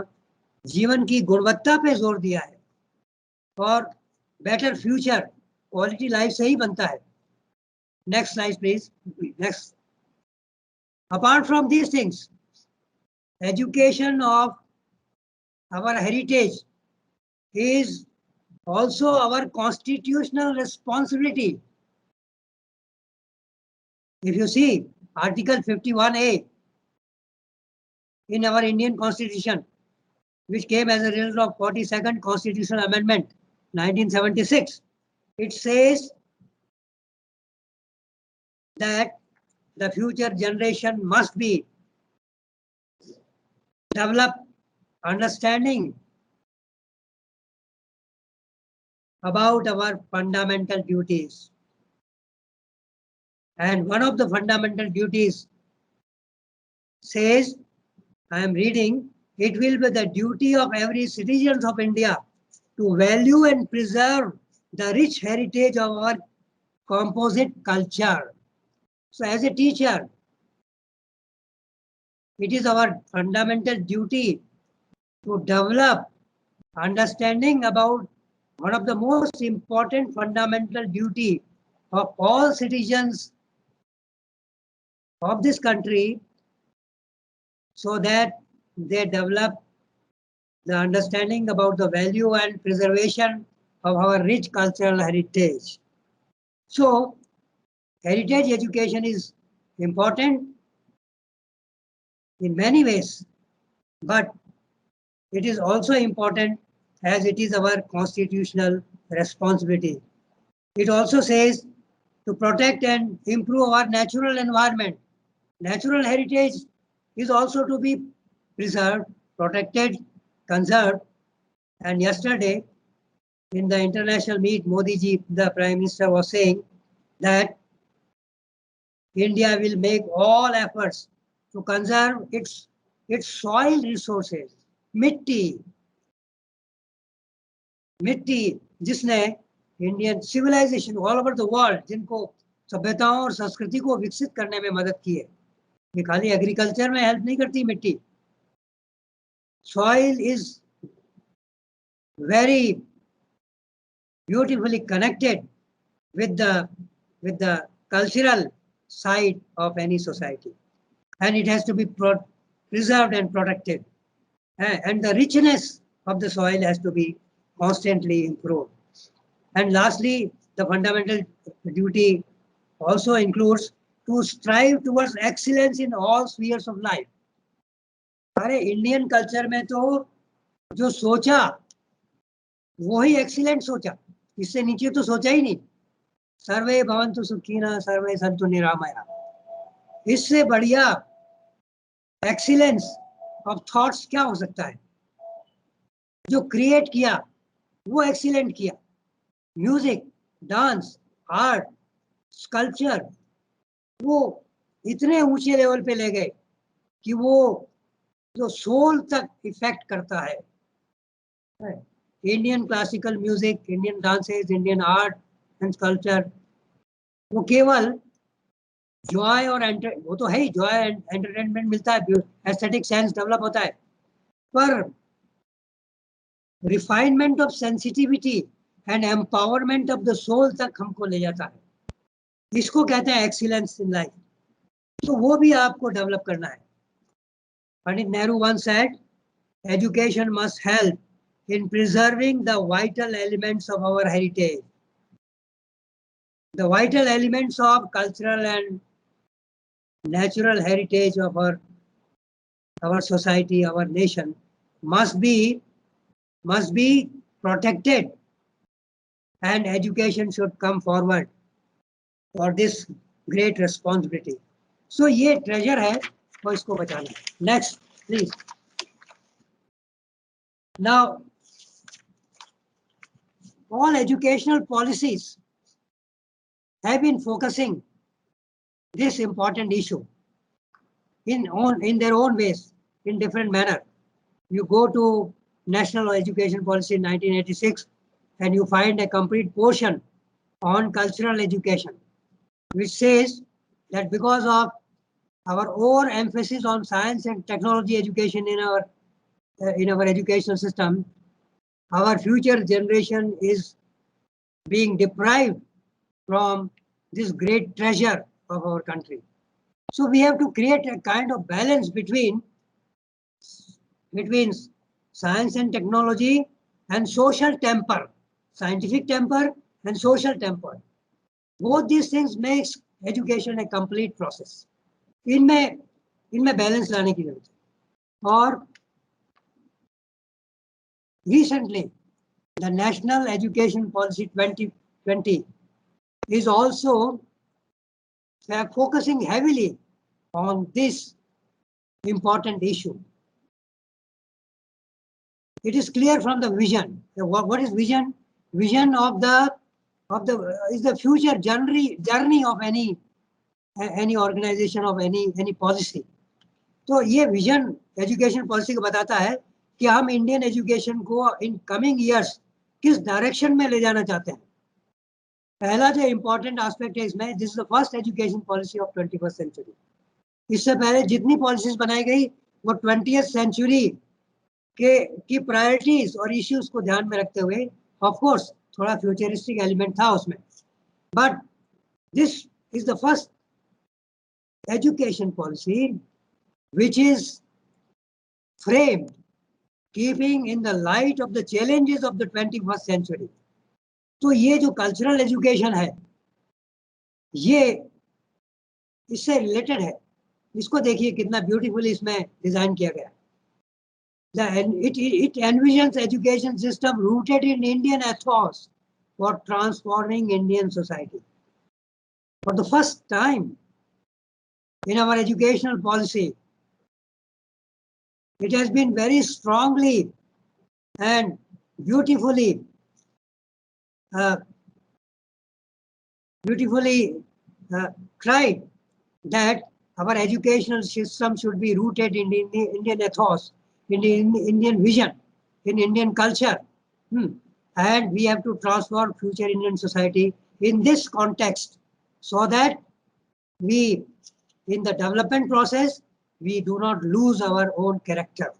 जीवन की गुणवत्ता पे जोर दिया है, और बेटर फ्यूचर क्वालिटी लाइफ से ही बनता है. Next slide please. Next. Apart from these things, education of our heritage is also our constitutional responsibility. If you see Article 51A in our Indian Constitution, which came as a result of 42nd Constitutional Amendment, 1976, it says that the future generation must be developed understanding about our fundamental duties. And one of the fundamental duties says, I am reading, it will be the duty of every citizen of India to value and preserve the rich heritage of our composite culture. So as a teacher, it is our fundamental duty to develop understanding about one of the most important fundamental duty of all citizens of this country, so that they develop the understanding about the value and preservation of our rich cultural heritage. So heritage education is important in many ways, but it is also important as it is our constitutional responsibility. It also says to protect and improve our natural environment. Natural heritage is also to be preserved, protected, conserved. And yesterday, in the international meet, Modi ji, the Prime Minister, was saying that India will make all efforts to conserve its soil resources, मिट्टी जिसने Indian civilisation all over the world, जिनको सभ्यताओं और संस्कृति को विकसित करने में मदद की है, ये खाली एग्रीकल्चर में हेल्प नहीं करती मिट्टी. Soil is very beautifully connected with the cultural side of any society, and it has to be preserved and protected, and the richness of the soil has to be constantly improved. And lastly, the fundamental duty also includes to strive towards excellence in all spheres of life. हमारे Indian culture में तो जो सोचा वही excellent सोचा, इससे नीचे तो सोचा ही नहीं. सर्वे भवन्तु सुखिनः सर्वे सन्तु निरामया. इससे बढ़िया एक्सीलेंस ऑफ थॉट्स क्या हो सकता है? जो क्रिएट किया वो एक्सीलेंट किया. म्यूजिक, डांस, आर्ट, स्कल्पचर वो इतने ऊंचे लेवल पे ले गए कि वो जो सोल तक इफेक्ट करता है. Indian classical music, Indian dances, Indian art and sculpture, वो केवल जॉय और वो तो है ही, जॉय एंड एंटरटेनमेंट मिलता है, एस्थेटिक सेंस डेवलप होता है, पर refinement of sensitivity and empowerment of the soul तक हमको ले जाता है. इसको कहते हैं एक्सीलेंस इन लाइफ. तो वो भी आपको डेवलप करना है. Pandit Nehru once said, education must help in preserving the vital elements of our heritage. The vital elements of cultural and natural heritage of our society, our nation must be protected, and education should come forward for this great responsibility. So ये treasure है, तो इसको बचाना. Next, please. Now, all educational policies have been focusing this important issue in their own ways, in different manner. You go to National Education Policy in 1986, and you find a complete portion on cultural education, which says that because of our over-emphasis on science and technology education in our educational system, our future generation is being deprived from this great treasure of our country. So we have to create a kind of balance between science and technology and social temper, scientific temper and social temper. Both these things makes education a complete process. इनमें balance लाने की जरूरत है. और recently the National Education Policy 2020 is also focusing heavily on this important issue. It is clear from the vision. What is vision? Vision of the is the future journey of any organization, of any policy. तो ये vision education policy को बताता है कि हम Indian education को in coming years किस direction में ले जाना चाहते हैं. पहला जो इम्पोर्टेंट एस्पेक्ट है इसमें, this is the first education policy of 21st century. इससे पहले जितनी पॉलिसीज बनाई गई वो 20th सेंचुरी की प्रायोरिटीज और इश्यूज को ध्यान में रखते हुए, ऑफ कोर्स थोड़ा फ्यूचरिस्टिक एलिमेंट था उसमें, but this is the first education policy which is framed keeping in the light of the challenges of the 21st century. तो ये जो कल्चरल एजुकेशन है ये इससे रिलेटेड है. इसको देखिए कितना ब्यूटीफुली इसमें डिजाइन किया गया. It envisions education system rooted in Indian ethos for transforming Indian society. For the first time in our educational policy, it has been very strongly and beautifully tried that our educational system should be rooted in the Indian ethos, in the Indian vision, in Indian culture. And we have to transform future Indian society in this context so that we, in the development process, we do not lose our own character.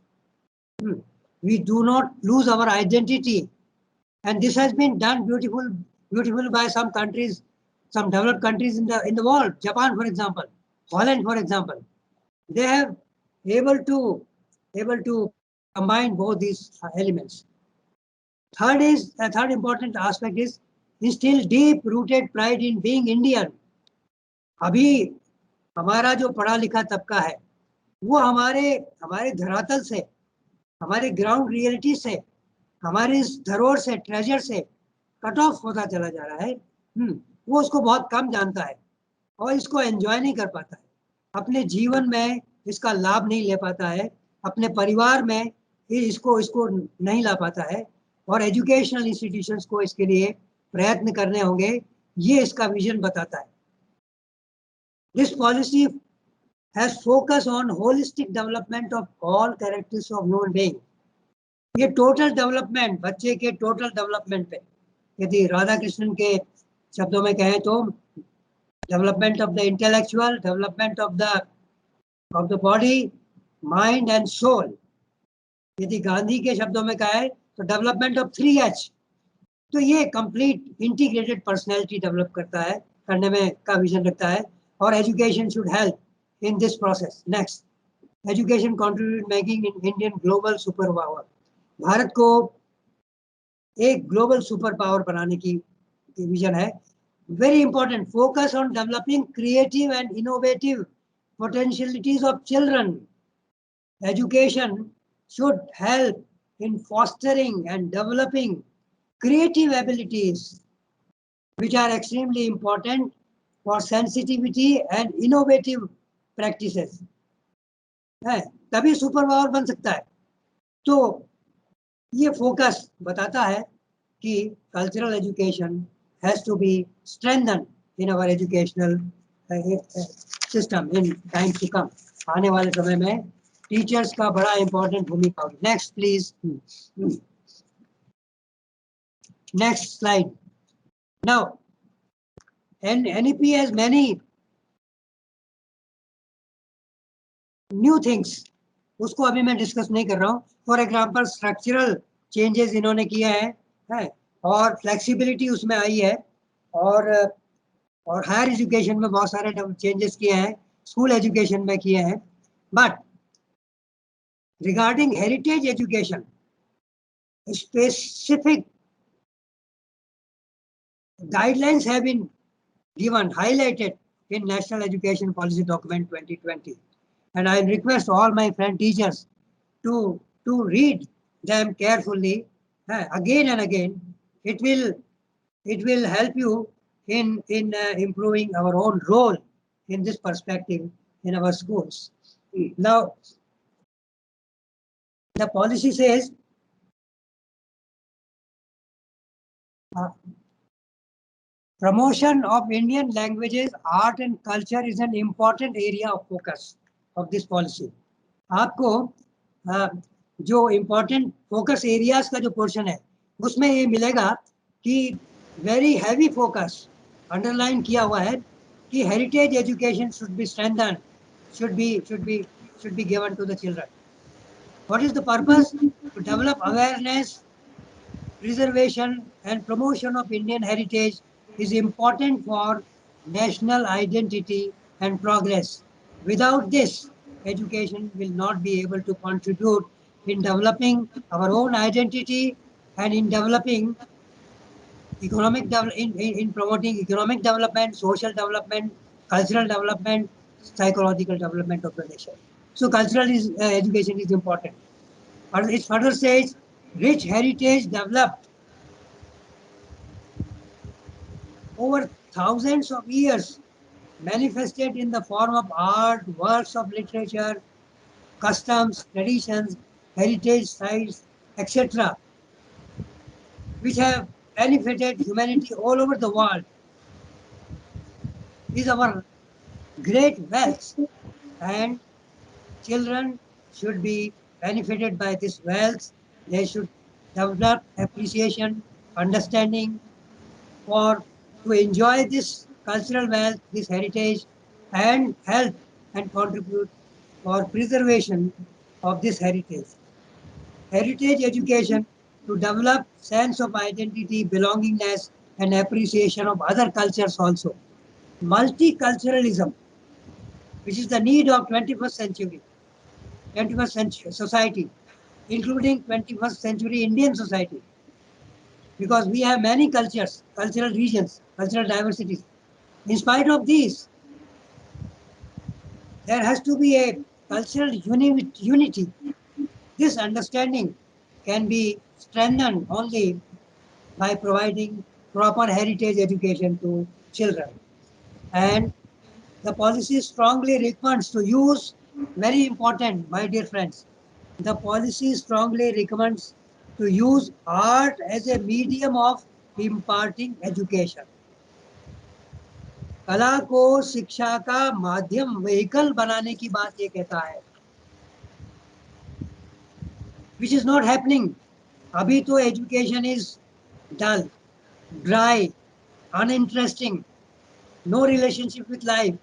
We do not lose our identity. And this has been done beautiful by some countries, some developed countries in the world. Japan, for example, Holland, for example. They have able to combine both these elements. Third important aspect is instill deep-rooted pride in being Indian. अभी हमारा जो पढ़ा लिखा तबका है वो हमारे धरातल से, हमारे ग्राउंड रियलिटी से, हमारे इस धरोहर से, ट्रेजर से कट ऑफ होता चला जा रहा है. वो उसको बहुत कम जानता है और इसको एंजॉय नहीं कर पाता है, अपने जीवन में इसका लाभ नहीं ले पाता है, अपने परिवार में इसको नहीं ला पाता है. और एजुकेशनल इंस्टीट्यूशंस को इसके लिए प्रयत्न करने होंगे, ये इसका विजन बताता है. This policy has focused on holistic development of all characteristics of human being. ये total development, बच्चे के total development पे, यदि राधा कृष्णन के शब्दों में कहें तो development of the intellectual, development of the body, mind and soul. यदि गांधी के शब्दों में कहें तो development of 3H. तो ये complete integrated personality develop करने में का विजन रखता है. और education should help in this process. Next, education contribute making in Indian global superpower. Bharat को एक global superpower बनाने की विजन है. Very important, focus on developing creative and innovative potentialities of children. Education should help in fostering and developing creative abilities, which are extremely important for sensitivity and innovative practices. है तभी super power बन सकता है. तो ये focus बताता है कि cultural education has to be strengthen in our educational system in times to come. आने वाले समय में टीचर्स का बड़ा इंपॉर्टेंट भूमिका होगी. Next please, next slide. Now NEP has many new things, उसको अभी मैं डिस्कस नहीं कर रहा हूँ. फॉर एग्जाम्पल स्ट्रक्चरल चेंजेस इन्होंने किए हैं और फ्लेक्सिबिलिटी उसमें आई है, और हायर एजुकेशन में बहुत सारे चेंजेस किए हैं, स्कूल एजुकेशन में किए हैं. But regarding heritage education specific guidelines have been given, highlighted in National Education Policy Document 2020. And I request all my friend teachers to read them carefully again and again. It will help you in improving our own role in this perspective in our schools. Now, the policy says promotion of Indian languages, art and culture is an important area of focus of this policy. आपको जो important focus areas का जो portion है उसमें ये मिलेगा कि very heavy focus underline किया हुआ है कि heritage education should be strengthened, should be given to the children. What is the purpose? To develop awareness, preservation and promotion of Indian heritage is important for national identity and progress. Without this, education will not be able to contribute in developing our own identity and in developing economic in promoting economic development, social development, cultural development, psychological development of the nation. So cultural education is important. But it further says rich heritage developed over thousands of years, manifested in the form of art, works of literature, customs, traditions, heritage sites, etc., which have benefited humanity all over the world, is our great wealth, and children should be benefited by this wealth. They should develop appreciation, understanding to enjoy this cultural wealth, this heritage, and help and contribute for preservation of this heritage. Heritage education to develop sense of identity, belongingness, and appreciation of other cultures also. Multiculturalism, which is the need of 21st century society, including 21st century Indian society, because we have many cultures, cultural regions, cultural diversities. In spite of these, there has to be a cultural unity. This understanding can be strengthened only by providing proper heritage education to children. And the policy strongly recommends to use, very important, my dear friends, the policy strongly recommends to use art as a medium of imparting education. कला को शिक्षा का माध्यम, vehicle बनाने की बात ये कहता है, which is not happening. अभी तो education is dull, dry, uninteresting, no relationship with life.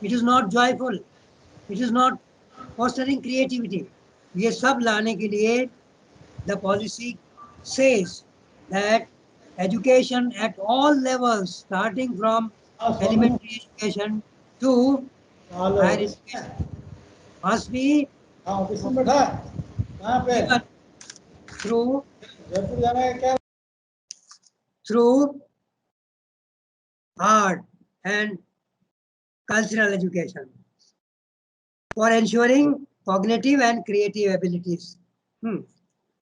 It is not joyful. It is not fostering creativity. ये सब लाने के लिए the policy says that education at all levels, starting from elementary education to higher education, must be through art and cultural education for ensuring cognitive and creative abilities.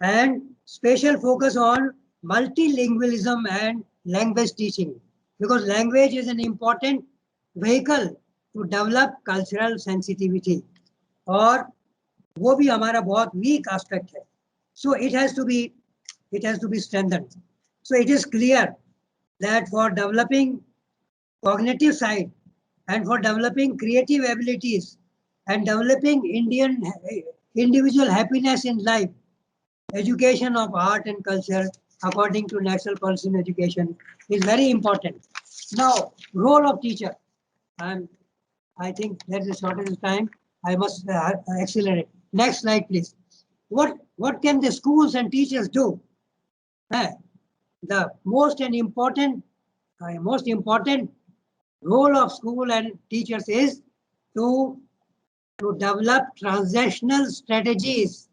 And special focus on multilingualism and language teaching, because language is an important vehicle to develop cultural sensitivity, और वो भी हमारा बहुत weak aspect है. So it has to be strengthened. So it is clear that for developing cognitive side and for developing creative abilities and developing individual happiness in life, education of art and culture according to National Policy on Education is very important. Now, role of teacher. I think there is a shortage of time. I must accelerate. Next slide, please. What can the schools and teachers do? The most important role of school and teachers is to develop transactional strategies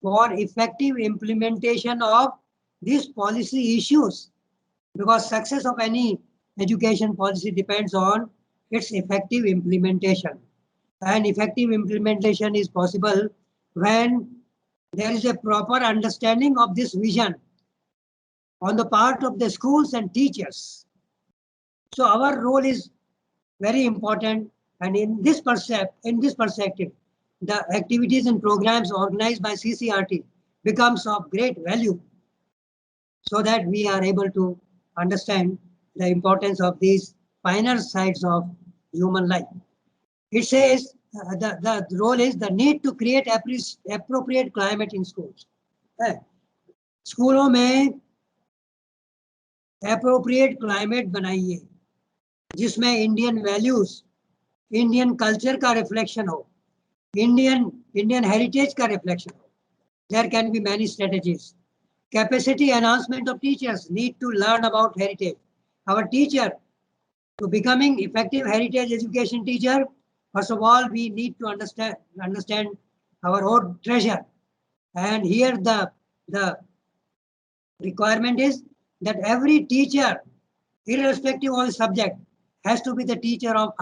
for effective implementation of these policy issues, because success of any education policy depends on its effective implementation. And effective implementation is possible when there is a proper understanding of this vision on the part of the schools and teachers. So our role is very important, and in this perspective, the activities and programs organized by CCRT becomes of great value, so that we are able to understand the importance of these finer sides of human life. It says the role is the need to create appropriate climate in schools. स्कूलों में appropriate climate बनाइए, जिसमें Indian values, Indian culture का reflection हो, Indian heritage का reflection हो. There can be many strategies. Capacity enhancement of teachers need to learn about heritage. Our teacher, to becoming effective heritage education teacher, first of all, we need to understand our own treasure. And here the requirement is that every teacher, irrespective of the subject, has to be the teacher of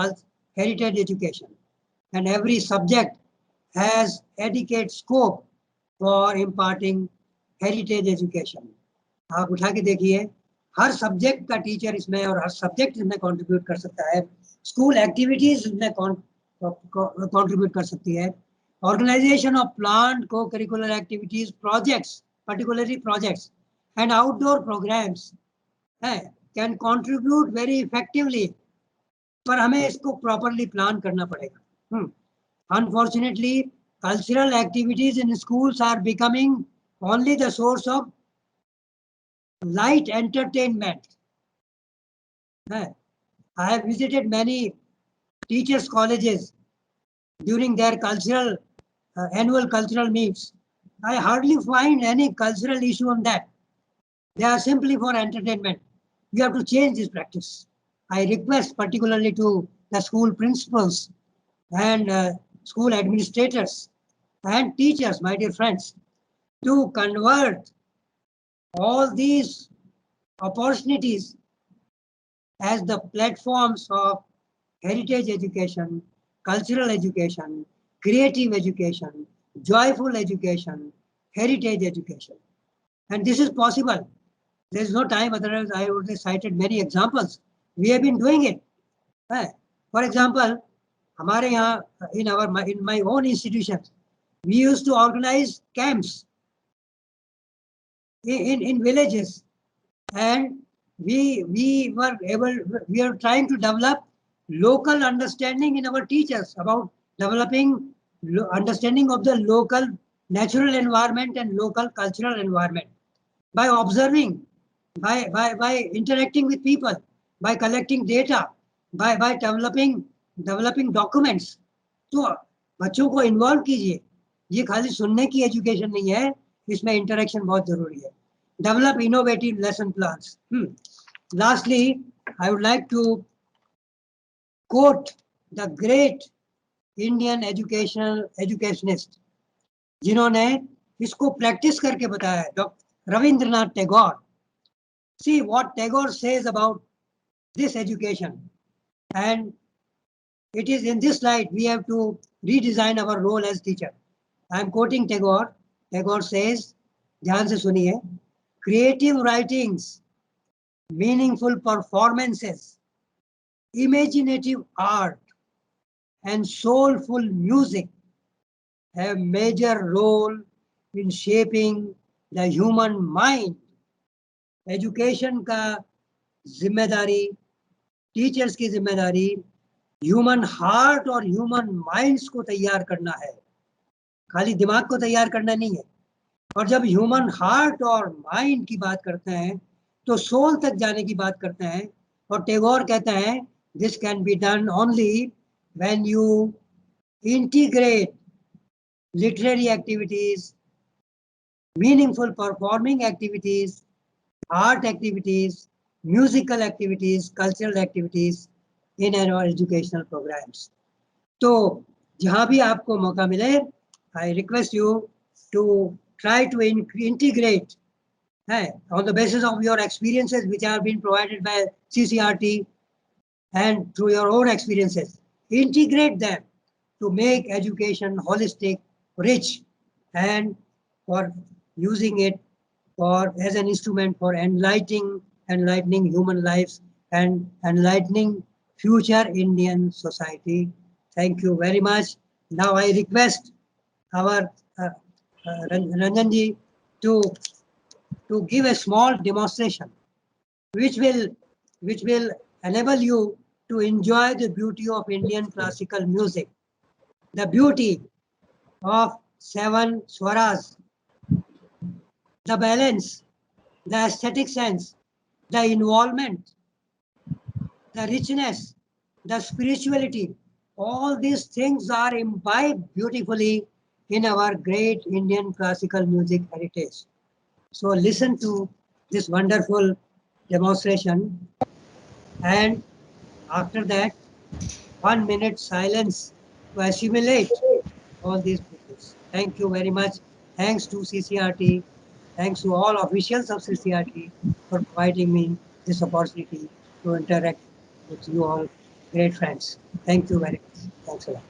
heritage education. And every subject has adequate scope for imparting heritage education. आप उठा के देखिए, हर subject का teacher इसमें और हर subject इसमें contribute कर सकता है. स्कूल एक्टिविटीज इसमें कंट्रीब्यूट कर सकती है. ऑर्गेनाइजेशन ऑफ प्लान को curricular activities, projects, particularly projects and outdoor programmes can contribute very effectively, पर हमें इसको प्रॉपरली प्लान करना पड़ेगा. Unfortunately cultural activities in schools are becoming only the source of light entertainment. I have visited many teachers' colleges during their cultural annual cultural meets. I hardly find any cultural issue on that. They are simply for entertainment. We have to change this practice. I request particularly to the school principals and school administrators and teachers, my dear friends, to convert all these opportunities as the platforms of heritage education, cultural education, creative education, joyful education, heritage education. And this is possible. There is no time, otherwise I would have cited many examples. We have been doing it. For example, हमारे यहाँ in my own institutions, we used to organize camps in villages, and we are trying to develop local understanding in our teachers about developing understanding of the local natural environment and local cultural environment by observing, by interacting with people, by collecting data, by developing documents. तो बच्चों को involve कीजिए. ये खाली सुनने की education नहीं है, इसमें इंटरेक्शन बहुत जरूरी है. Develop innovative lesson plans. Lastly, I would like to quote the great Indian educationist जिन्होंने इसको प्रैक्टिस करके बताया है, doctor Rabindranath Tagore. See what Tagore says about this education, and it is in this light we have to redesign our role as teacher. I am quoting Tagore. Tagore says, ध्यान से सुनिए, creative writings, meaningful performances, imaginative art, and soulful music have major role in shaping the human mind. Education का जिम्मेदारी, teachers की जिम्मेदारी human heart और human minds को तैयार करना है, खाली दिमाग को तैयार करना नहीं है. और जब ह्यूमन हार्ट और माइंड की बात करते हैं तो सोल तक जाने की बात करते हैं. और टैगोर कहते हैं this can be done only when you integrate literary activities, meaningful performing activities, art activities, musical activities, cultural activities in our educational programs. तो जहाँ भी आपको मौका मिले, I request you to try to integrate on the basis of your experiences which have been provided by CCRT, and through your own experiences, integrate them to make education holistic, rich, and for using it for as an instrument for enlightening human lives and enlightening future Indian society. Thank you very much. Now I request our Ranjanji to give a small demonstration which will enable you to enjoy the beauty of Indian classical music, the beauty of seven swaras, the balance, the aesthetic sense, the involvement, the richness, the spirituality. All these things are imbibed beautifully in our great Indian classical music heritage. So listen to this wonderful demonstration, and after that, 1 minute silence to assimilate all these pieces. Thank you very much. Thanks to CCRT. Thanks to all officials of CCRT for providing me this opportunity to interact with you all, great friends. Thank you very much. Thanks a lot.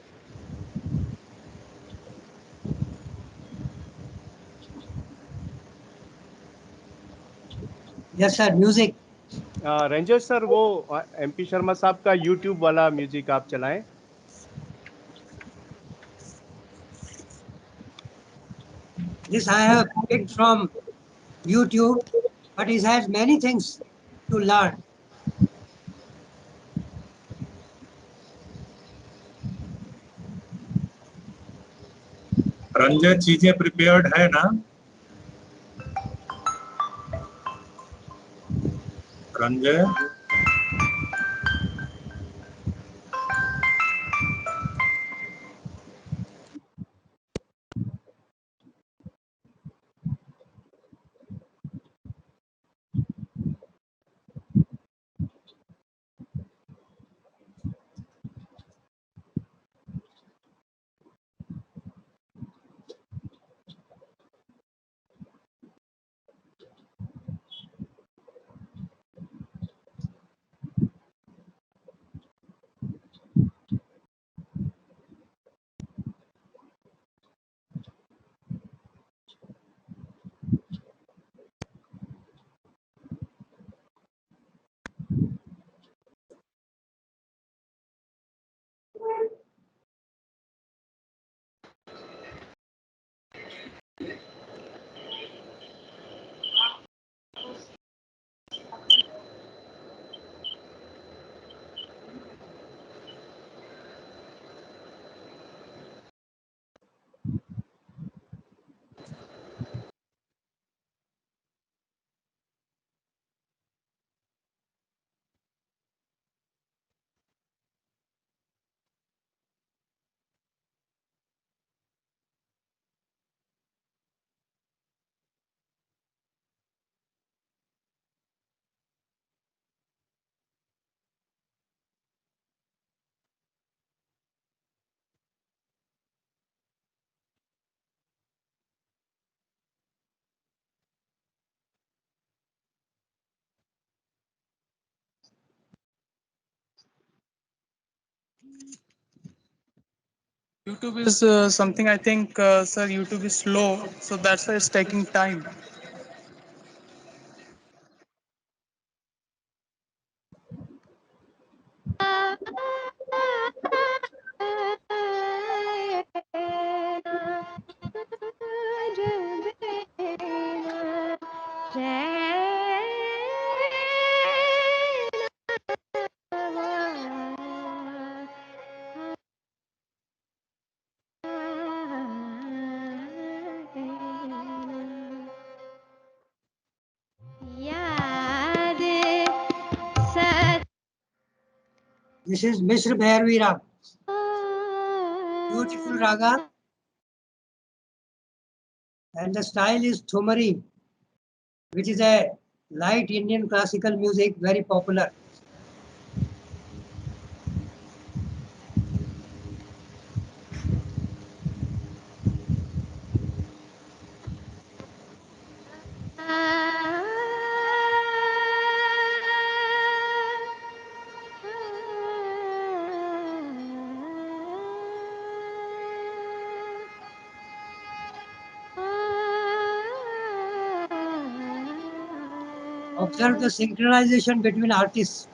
Yes, sir. Music. Ranjan sir वो MP Sharma साहब का YouTube वाला music आप चलाएं. This I have picked from YouTube, but it has many things to learn. Ranjay, चीजें prepared है ना? Ranjay, YouTube is something I think, sir, YouTube is slow, so that's why it's taking time. This is Mishra Bhairavi Rag. Beautiful raga. And the style is Thumari, which is a light Indian classical music, very popular. Observe the synchronization between artists.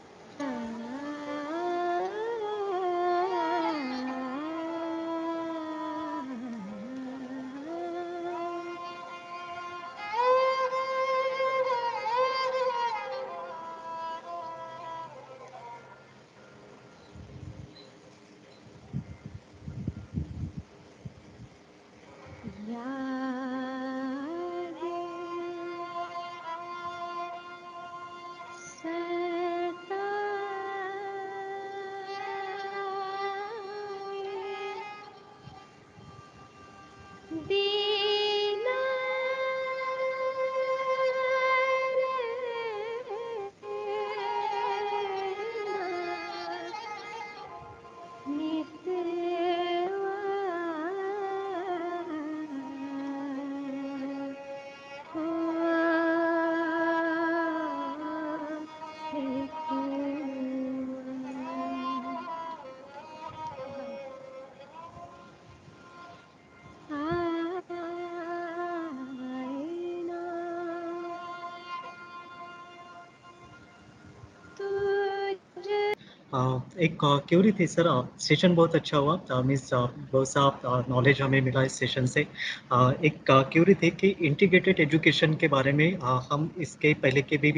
एक Curie थी sir, session बहुत अच्छा हुआ, means बहुत सा knowledge हमें मिला इस सेशन से। एक क्यूरी थी कि इंटीग्रेटेड एजुकेशन के बारे में हम इसके पहले के भी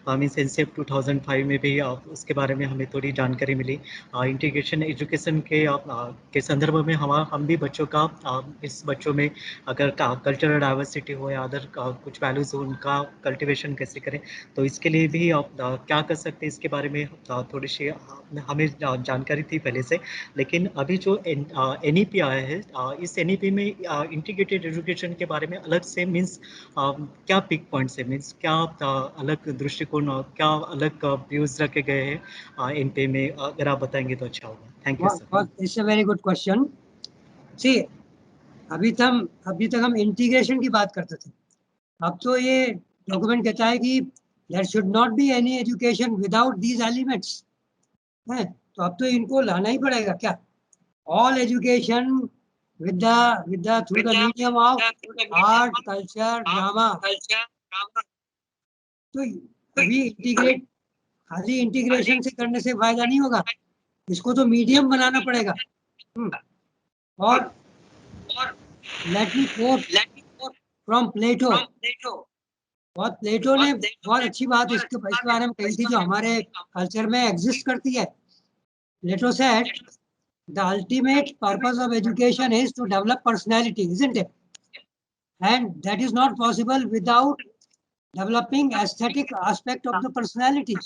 मीन्स एनसीएफ 2005 में भी उसके बारे में हमें थोड़ी जानकारी मिली। इंटीग्रेशन एजुकेशन के संदर्भ में हम भी बच्चों का इस बच्चों में अगर कल्चरल डाइवर्सिटी हो या अदर कुछ वैल्यूज हो उनका कल्टिवेशन कैसे करें, तो इसके लिए भी क्या कर सकते हैं इसके बारे में थोड़ी सी हमें जानकारी थी पहले से। लेकिन अभी जो NEP आया है, इस NEP में इंटीग्रेटेड एजुकेशन के बारे में अलग से मीन्स क्या पिक पॉइंट्स है, मीन्स क्या अलग दृष्टिकोण, क्या अलग व्यूज रखे गए हैं NP में, अगर आप बताएंगे तो अच्छा होगा। Thank you sir. It's a very good question. See, अभी तक हम इंटीग्रेशन की बात करते थे। अब तो ये डॉक्यूमेंट कहता है कि there should not be any education without these elements है, तो अब तो इनको लाना ही पड़ेगा क्या? All education with the through the medium of art, culture, drama. तो अभी इंटीग्रेट खाली इंटीग्रेशन से करने से फायदा नहीं होगा, इसको तो मीडियम बनाना पड़ेगा। और लेट मी कोट फ्रॉम प्लेटो। बहुत प्लेटो ने बहुत अच्छी बात इसके बारे में कही थी जो हमारे कल्चर में एग्जिस्ट करती है। प्लेटो said the ultimate purpose of education is to develop personality, isn't it? And that is not possible without developing aesthetic aspect of the personality.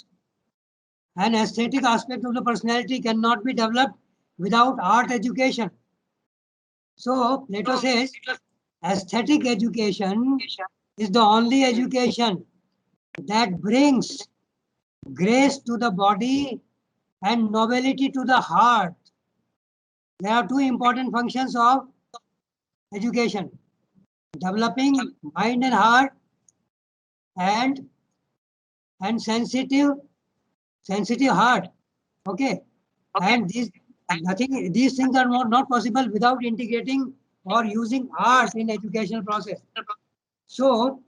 An aesthetic aspect of the personality cannot be developed without art education. So Plato says aesthetic education is the only education that brings grace to the body and nobility to the heart. There are two important functions of education: developing mind and heart, and sensitive heart. Okay, and these things are not possible without integrating or using art in educational process. So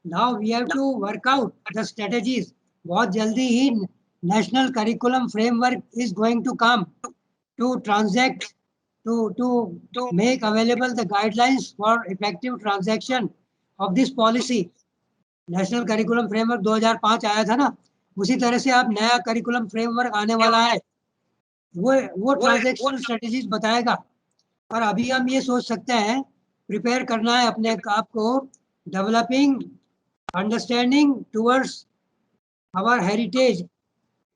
now we have to work out the strategies. बहुत जल्दी ही national curriculum framework is going to come to transact, to make available the guidelines for effective transaction of this policy. National curriculum framework 2005 आया था ना, उसी तरह से अब नया करिकुलम फ्रेमवर्क आने वाला है, वो ट्रांजैक्शनल स्ट्रेटजीज बताएगा। और अभी हम ये सोच सकते हैं, प्रिपेयर करना है अपने आप को, developing understanding towards our heritage,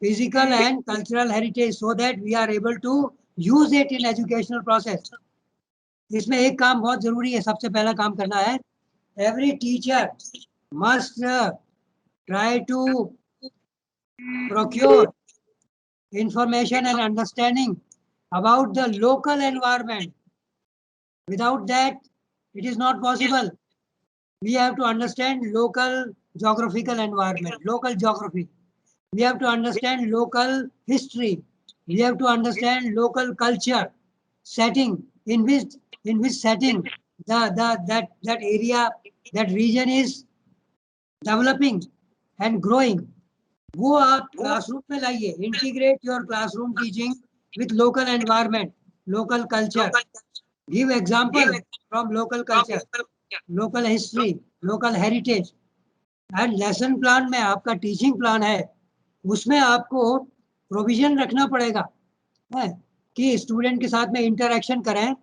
physical and cultural heritage, so that we are able to use it in educational process. इसमें एक काम बहुत जरूरी है, सबसे पहला काम करना है, every teacher must try to procure information and understanding about the local environment. Without that, it is not possible. We have to understand local geographical environment, local geography. We have to understand local history. We have to understand local culture, setting, in which setting that area, that region is developing, and growing, वो आप classroom में लाइए. Integrate your classroom teaching with local environment, local culture. Give example from local culture, local history, local heritage. And lesson plan में आपका teaching plan है, उसमें आपको provision रखना पड़ेगा है कि स्टूडेंट के साथ में इंटरेक्शन करें,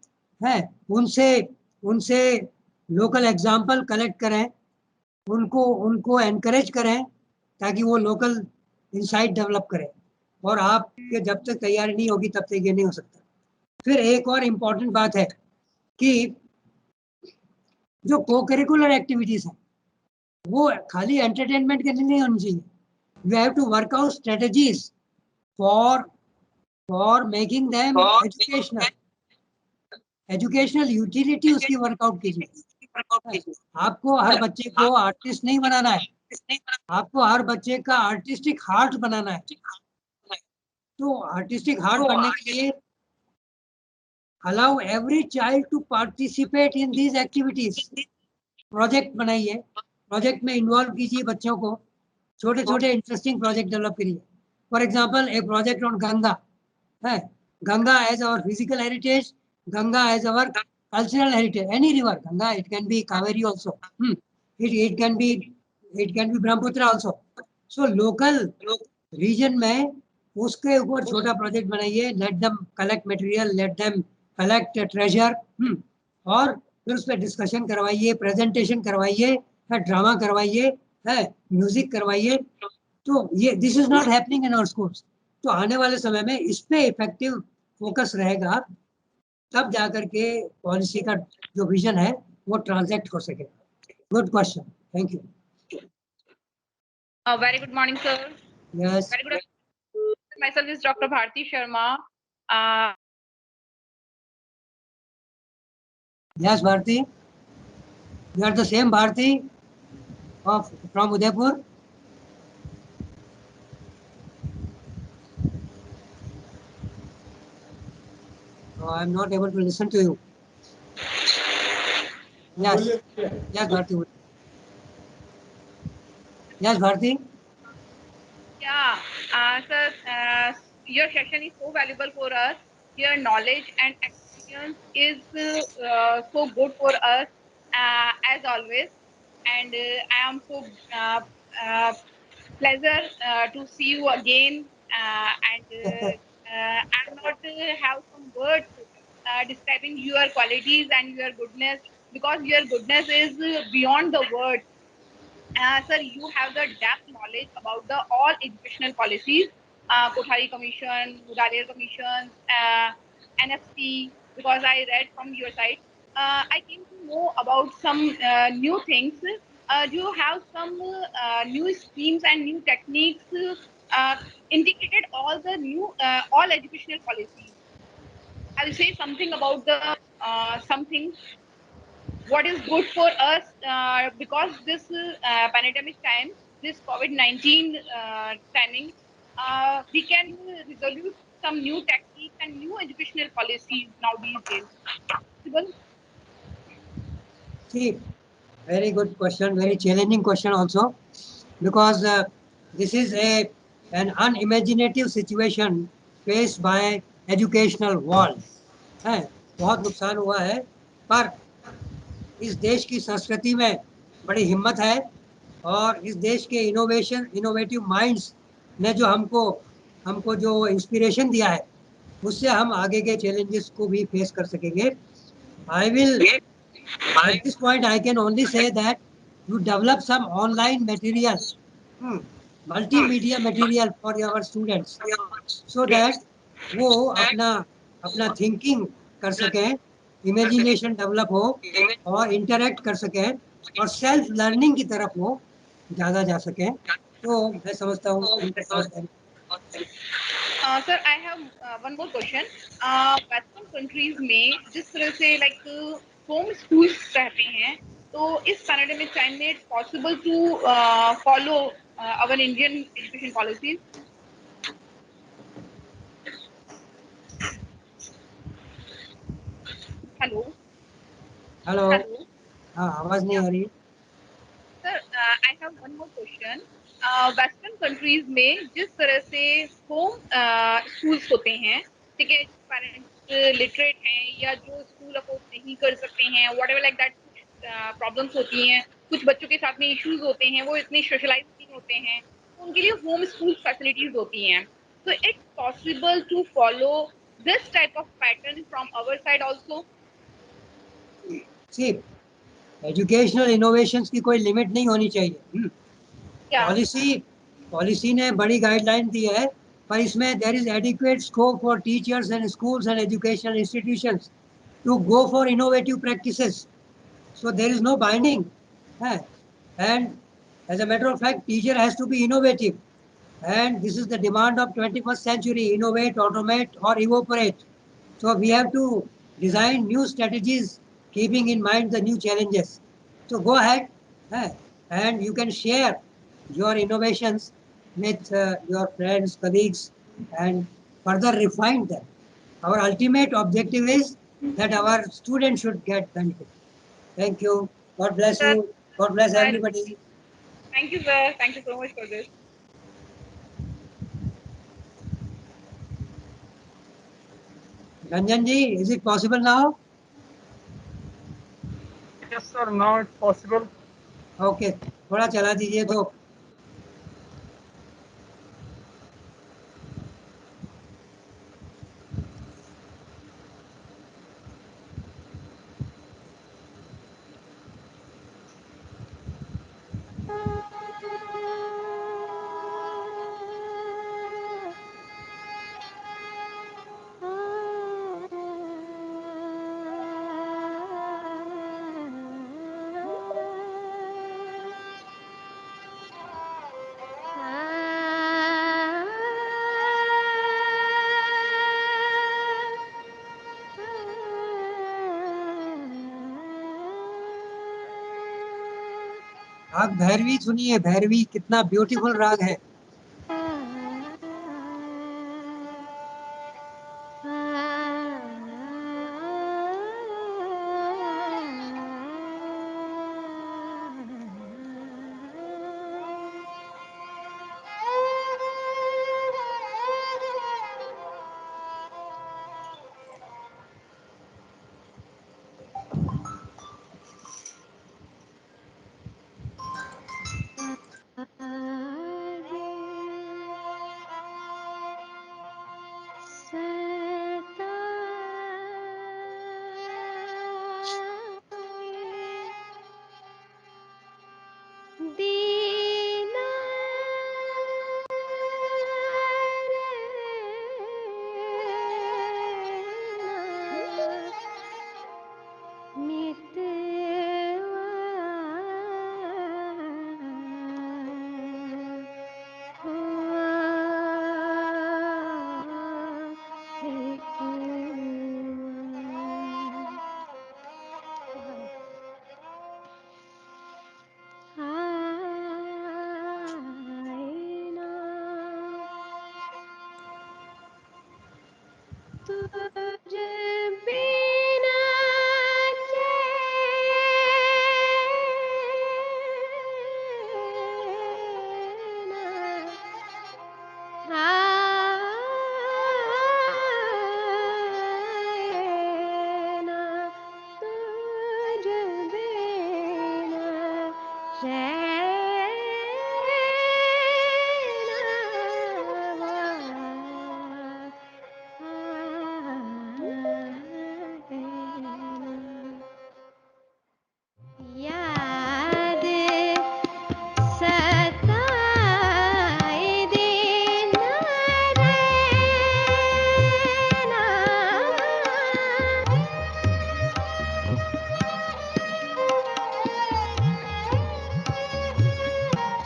है उनसे उनसे लोकल एग्जाम्पल कलेक्ट करें, उनको उनको एनकरेज करें ताकि वो लोकल इंसाइट डेवलप करें. और आपके जब तक तैयारी नहीं होगी तब तक ये नहीं हो सकता. फिर एक और इम्पॉर्टेंट बात है कि जो को करिकुलर एक्टिविटीज हैं वो खाली एंटरटेनमेंट के लिए नहीं होनी चाहिए. You have to work out strategies for making them educational utility उसकी वर्कआउट कीजिए. आपको हर बच्चे को आर्टिस्ट नहीं बनाना है, आपको हर बच्चे का आर्टिस्टिक हार्ट बनाना है. तो आर्टिस्टिक हार्ट बनने के लिए allow every child to participate in these activities. Project बनाइए, प्रोजेक्ट में इन्वॉल्व कीजिए बच्चों को, छोटे छोटे इंटरेस्टिंग प्रोजेक्ट डेवलप करिए. For example a project on Ganga है, Ganga as our physical heritage, Ganga as our cultural heritage. Any river, Ganga, it can be Kaveri also, it can be Brahmaputra also. So local region में उसके ऊपर छोटा project बनाइए. let them collect material, let them collect treasure, और फिर उस पर discussion करवाइए, प्रेजेंटेशन करवाइए, ड्रामा करवाइए, है म्यूजिक करवाइए. तो ये this is not happening in our schools. तो आने वाले समय में इस पे इफेक्टिव फोकस रहेगा, तब जाकर के पॉलिसी का जो विजन है वो ट्रांजैक्ट हो सकेगा. Good question, thank you. Very good morning, sir. Yes. Very good. Myself is Dr. Bharti Sharma. Yes, Bharti. You are the same Bharti from Udaipur. No, I am not able to listen to you. Yes, yes, Bharti. Yes, Bharti. Yeah, sir, your session is so valuable for us. Your knowledge and experience is so good for us, as always. And I am so pleasure to see you again. And I'm not have some words describing your qualities and your goodness, because your goodness is beyond the words. Sir, you have the depth knowledge about the all educational policies, Kothari Commission, Mudaliar Commission, NFC, because I read from your site. I came to know about some new things. Do you have some new schemes and new techniques integrated all the new all educational policies? I will say something about the something what is good for us, because this pandemic time, this COVID-19 timing, we can resolve some new techniques and new educational policies now these days. Possible? See, very good question, very challenging question also, because this is an unimaginative situation faced by educational world. है, बहुत नुकसान हुआ है, पर इस देश की संस्कृति में बड़ी हिम्मत है, और इस देश के इनोवेटिव माइंड्स ने जो हमको जो इंस्पिरेशन दिया है, उससे हम आगे के चैलेंजेस को भी फेस कर सकेंगे. I will, at this point, I can only say that you develop some online material, multimedia material for your students, so that वो अपना थिंकिंग कर सकें, इमेजिनेशन डेवलप हो और इंटरेक्ट कर सकें और सेल्फ लर्निंग की तरफ वो ज़्यादा जा सकें. तो मैं समझता हूँ. Sir, I have one more question. Western countries में जिस तरह से like home schools रहते हैं, तो इस pandemic time में it's possible to follow our Indian education policies. Hello. Hello. हाँ, आवाज नहीं आ रही. Sir, I have one more question. Western countries में जिस तरह से होम स्कूल्स होते हैं, ठीक है, पेरेंट्स लिटरेट हैं या जो स्कूल अफोर्ड नहीं कर सकते हैं, व्हाटएवर लाइक दैट, कुछ प्रॉब्लम्स होती हैं, कुछ बच्चों के साथ में इश्यूज होते हैं, वो इतने सोशलाइज नहीं होते हैं, तो उनके लिए होम स्कूल फैसिलिटीज होती हैं. So it's possible to follow this type of pattern from our side also. See, educational innovations की कोई लिमिट नहीं होनी चाहिए. Yeah. पॉलिसी ने बड़ी गाइडलाइन दी है, पर इसमें there is adequate scope for teachers and schools and educational institutions to go for innovative practices. So there is no binding, and as a matter of fact, teacher has to be innovative, and this is the demand of 21st century: innovate, automate, or evaporate. So we have to design new strategies, keeping in mind the new challenges. So go ahead, and you can share your innovations with your friends, colleagues, and further refine them. Our ultimate objective is that our students should get benefit. Thank you. God bless Sir, you. God bless sir. everybody. Thank you, sir. Thank you so much for this. Ranjan ji, is it possible now? Yes, sir. Now it's possible. Okay. थोड़ा चला दीजिए तो. राग भैरवी सुनिए. भैरवी कितना beautiful राग है.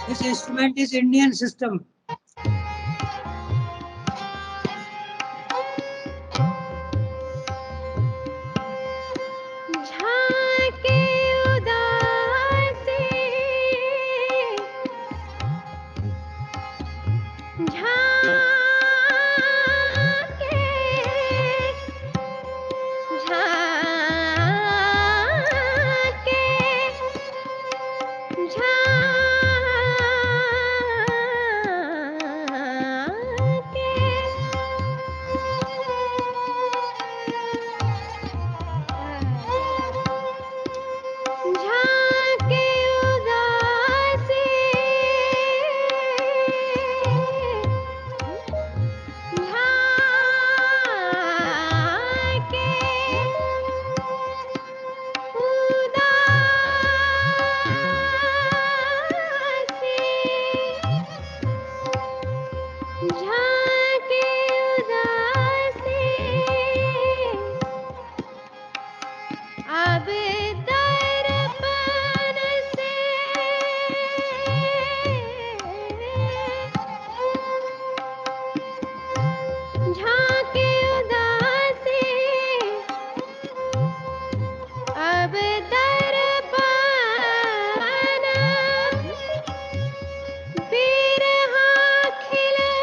This instrument is Indian system. झांके उदासी अब दर्पण से झांके उदासी अब दर्पण बिरहा खिले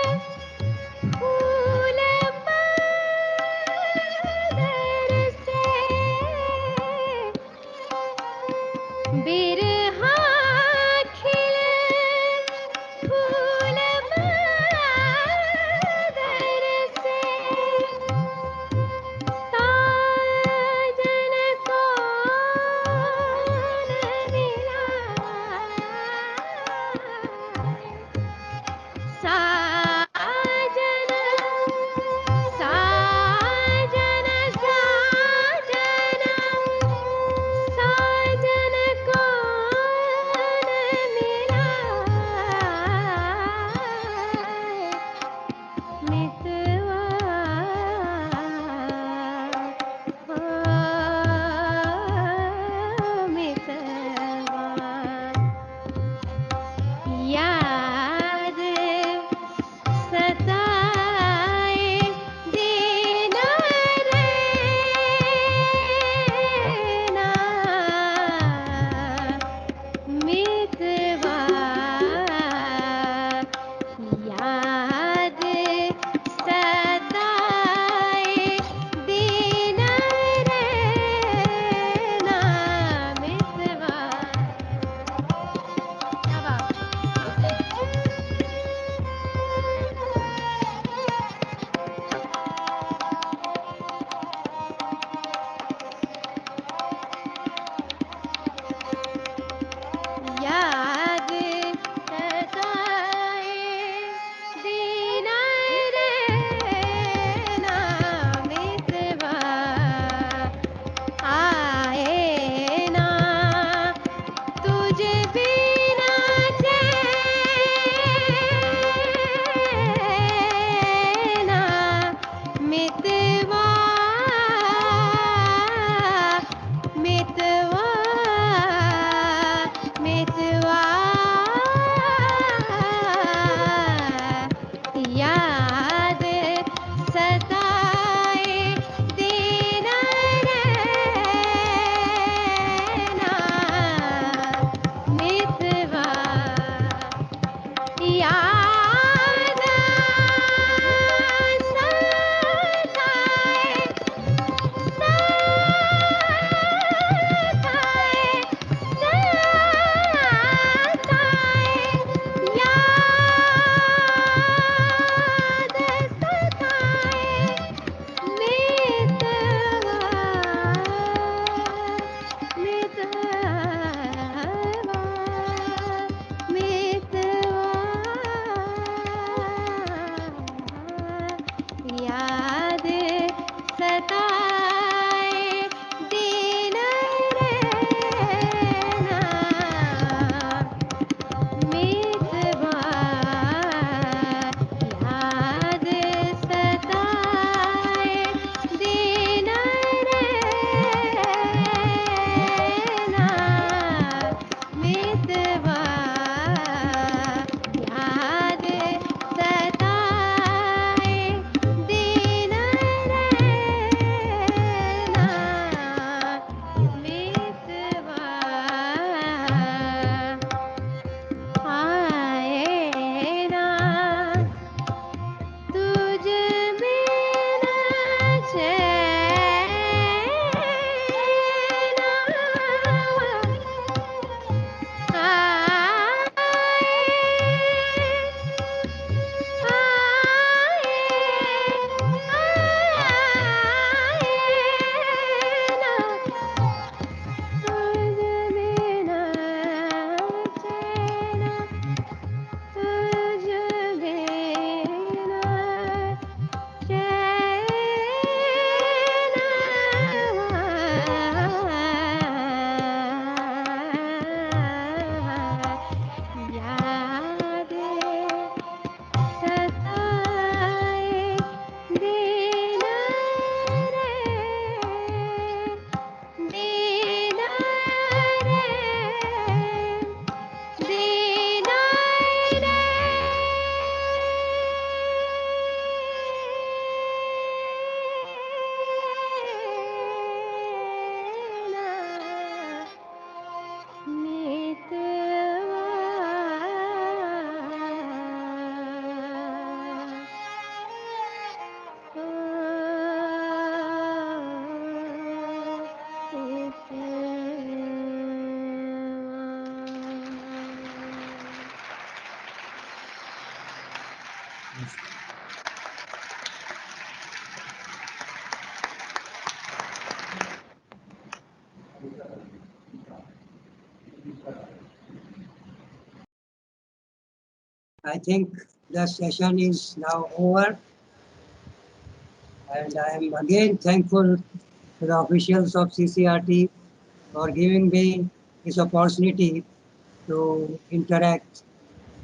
I think the session is now over, and I am again thankful to the officials of CCRT for giving me this opportunity to interact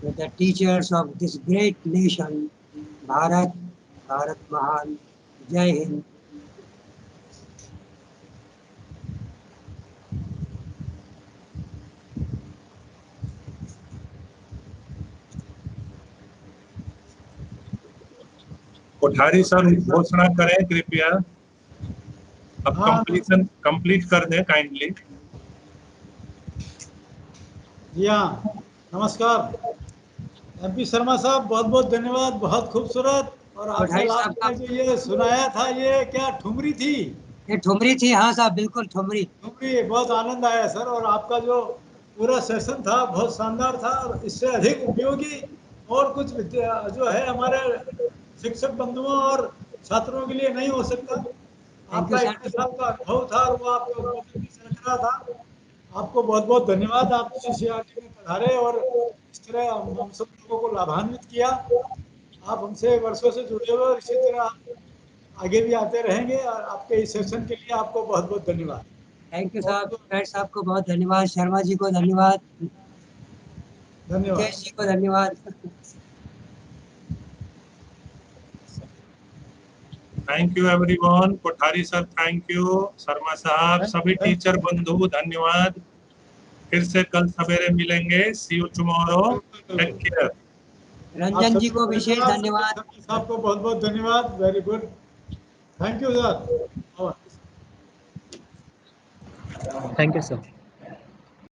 with the teachers of this great nation, Bharat, Bharat Mahan, Jai Hind. Kothari sir घोषणा करें कृपया, अब complete कर दें kindly. जी हाँ, नमस्कार MP Sharma साहब, बहुत बहुत धन्यवाद, बहुत खूबसूरत। और आपने कोठारी साहब लास्ट में जो ये सुनाया था, ये क्या ठुमरी थी? ये ठुमरी थी, हाँ साहब, बिल्कुल ठुमरी। ठुमरी, बहुत आनंद आया सर। और आपका जो पूरा सेशन था बहुत शानदार था, और इससे अधिक उपयोगी और कुछ जो है हमारे शिक्षक बंधुओं और छात्रों के लिए नहीं हो सकता। आपका 21 साल का अनुभव था और वो आपके उद्बोधन भी से लग रहा था। आपको बहुत बहुत धन्यवाद, आप सीसीआरटी में पधारे और इस तरह हम सब लोगों को लाभान्वित किया। आप हमसे वर्षों से जुड़े हुए और इसी तरह आप आगे भी आते रहेंगे। और आपके इस सेशन के लिए आपको बहुत बहुत धन्यवाद। थैंक यू साहब, खैर साहब को बहुत धन्यवाद, शर्मा जी को धन्यवाद, धन्यवाद जी को धन्यवाद। Thank you everyone. Kothari sir thank you, Sharma साहब, सभी टीचर बंधु धन्यवाद। फिर से कल सवेरे मिलेंगे। See you tomorrow, take care. Ranjan ji को विशेष धन्यवाद। साहब को बहुत बहुत धन्यवाद, very good, thank you sir. Thank you sir.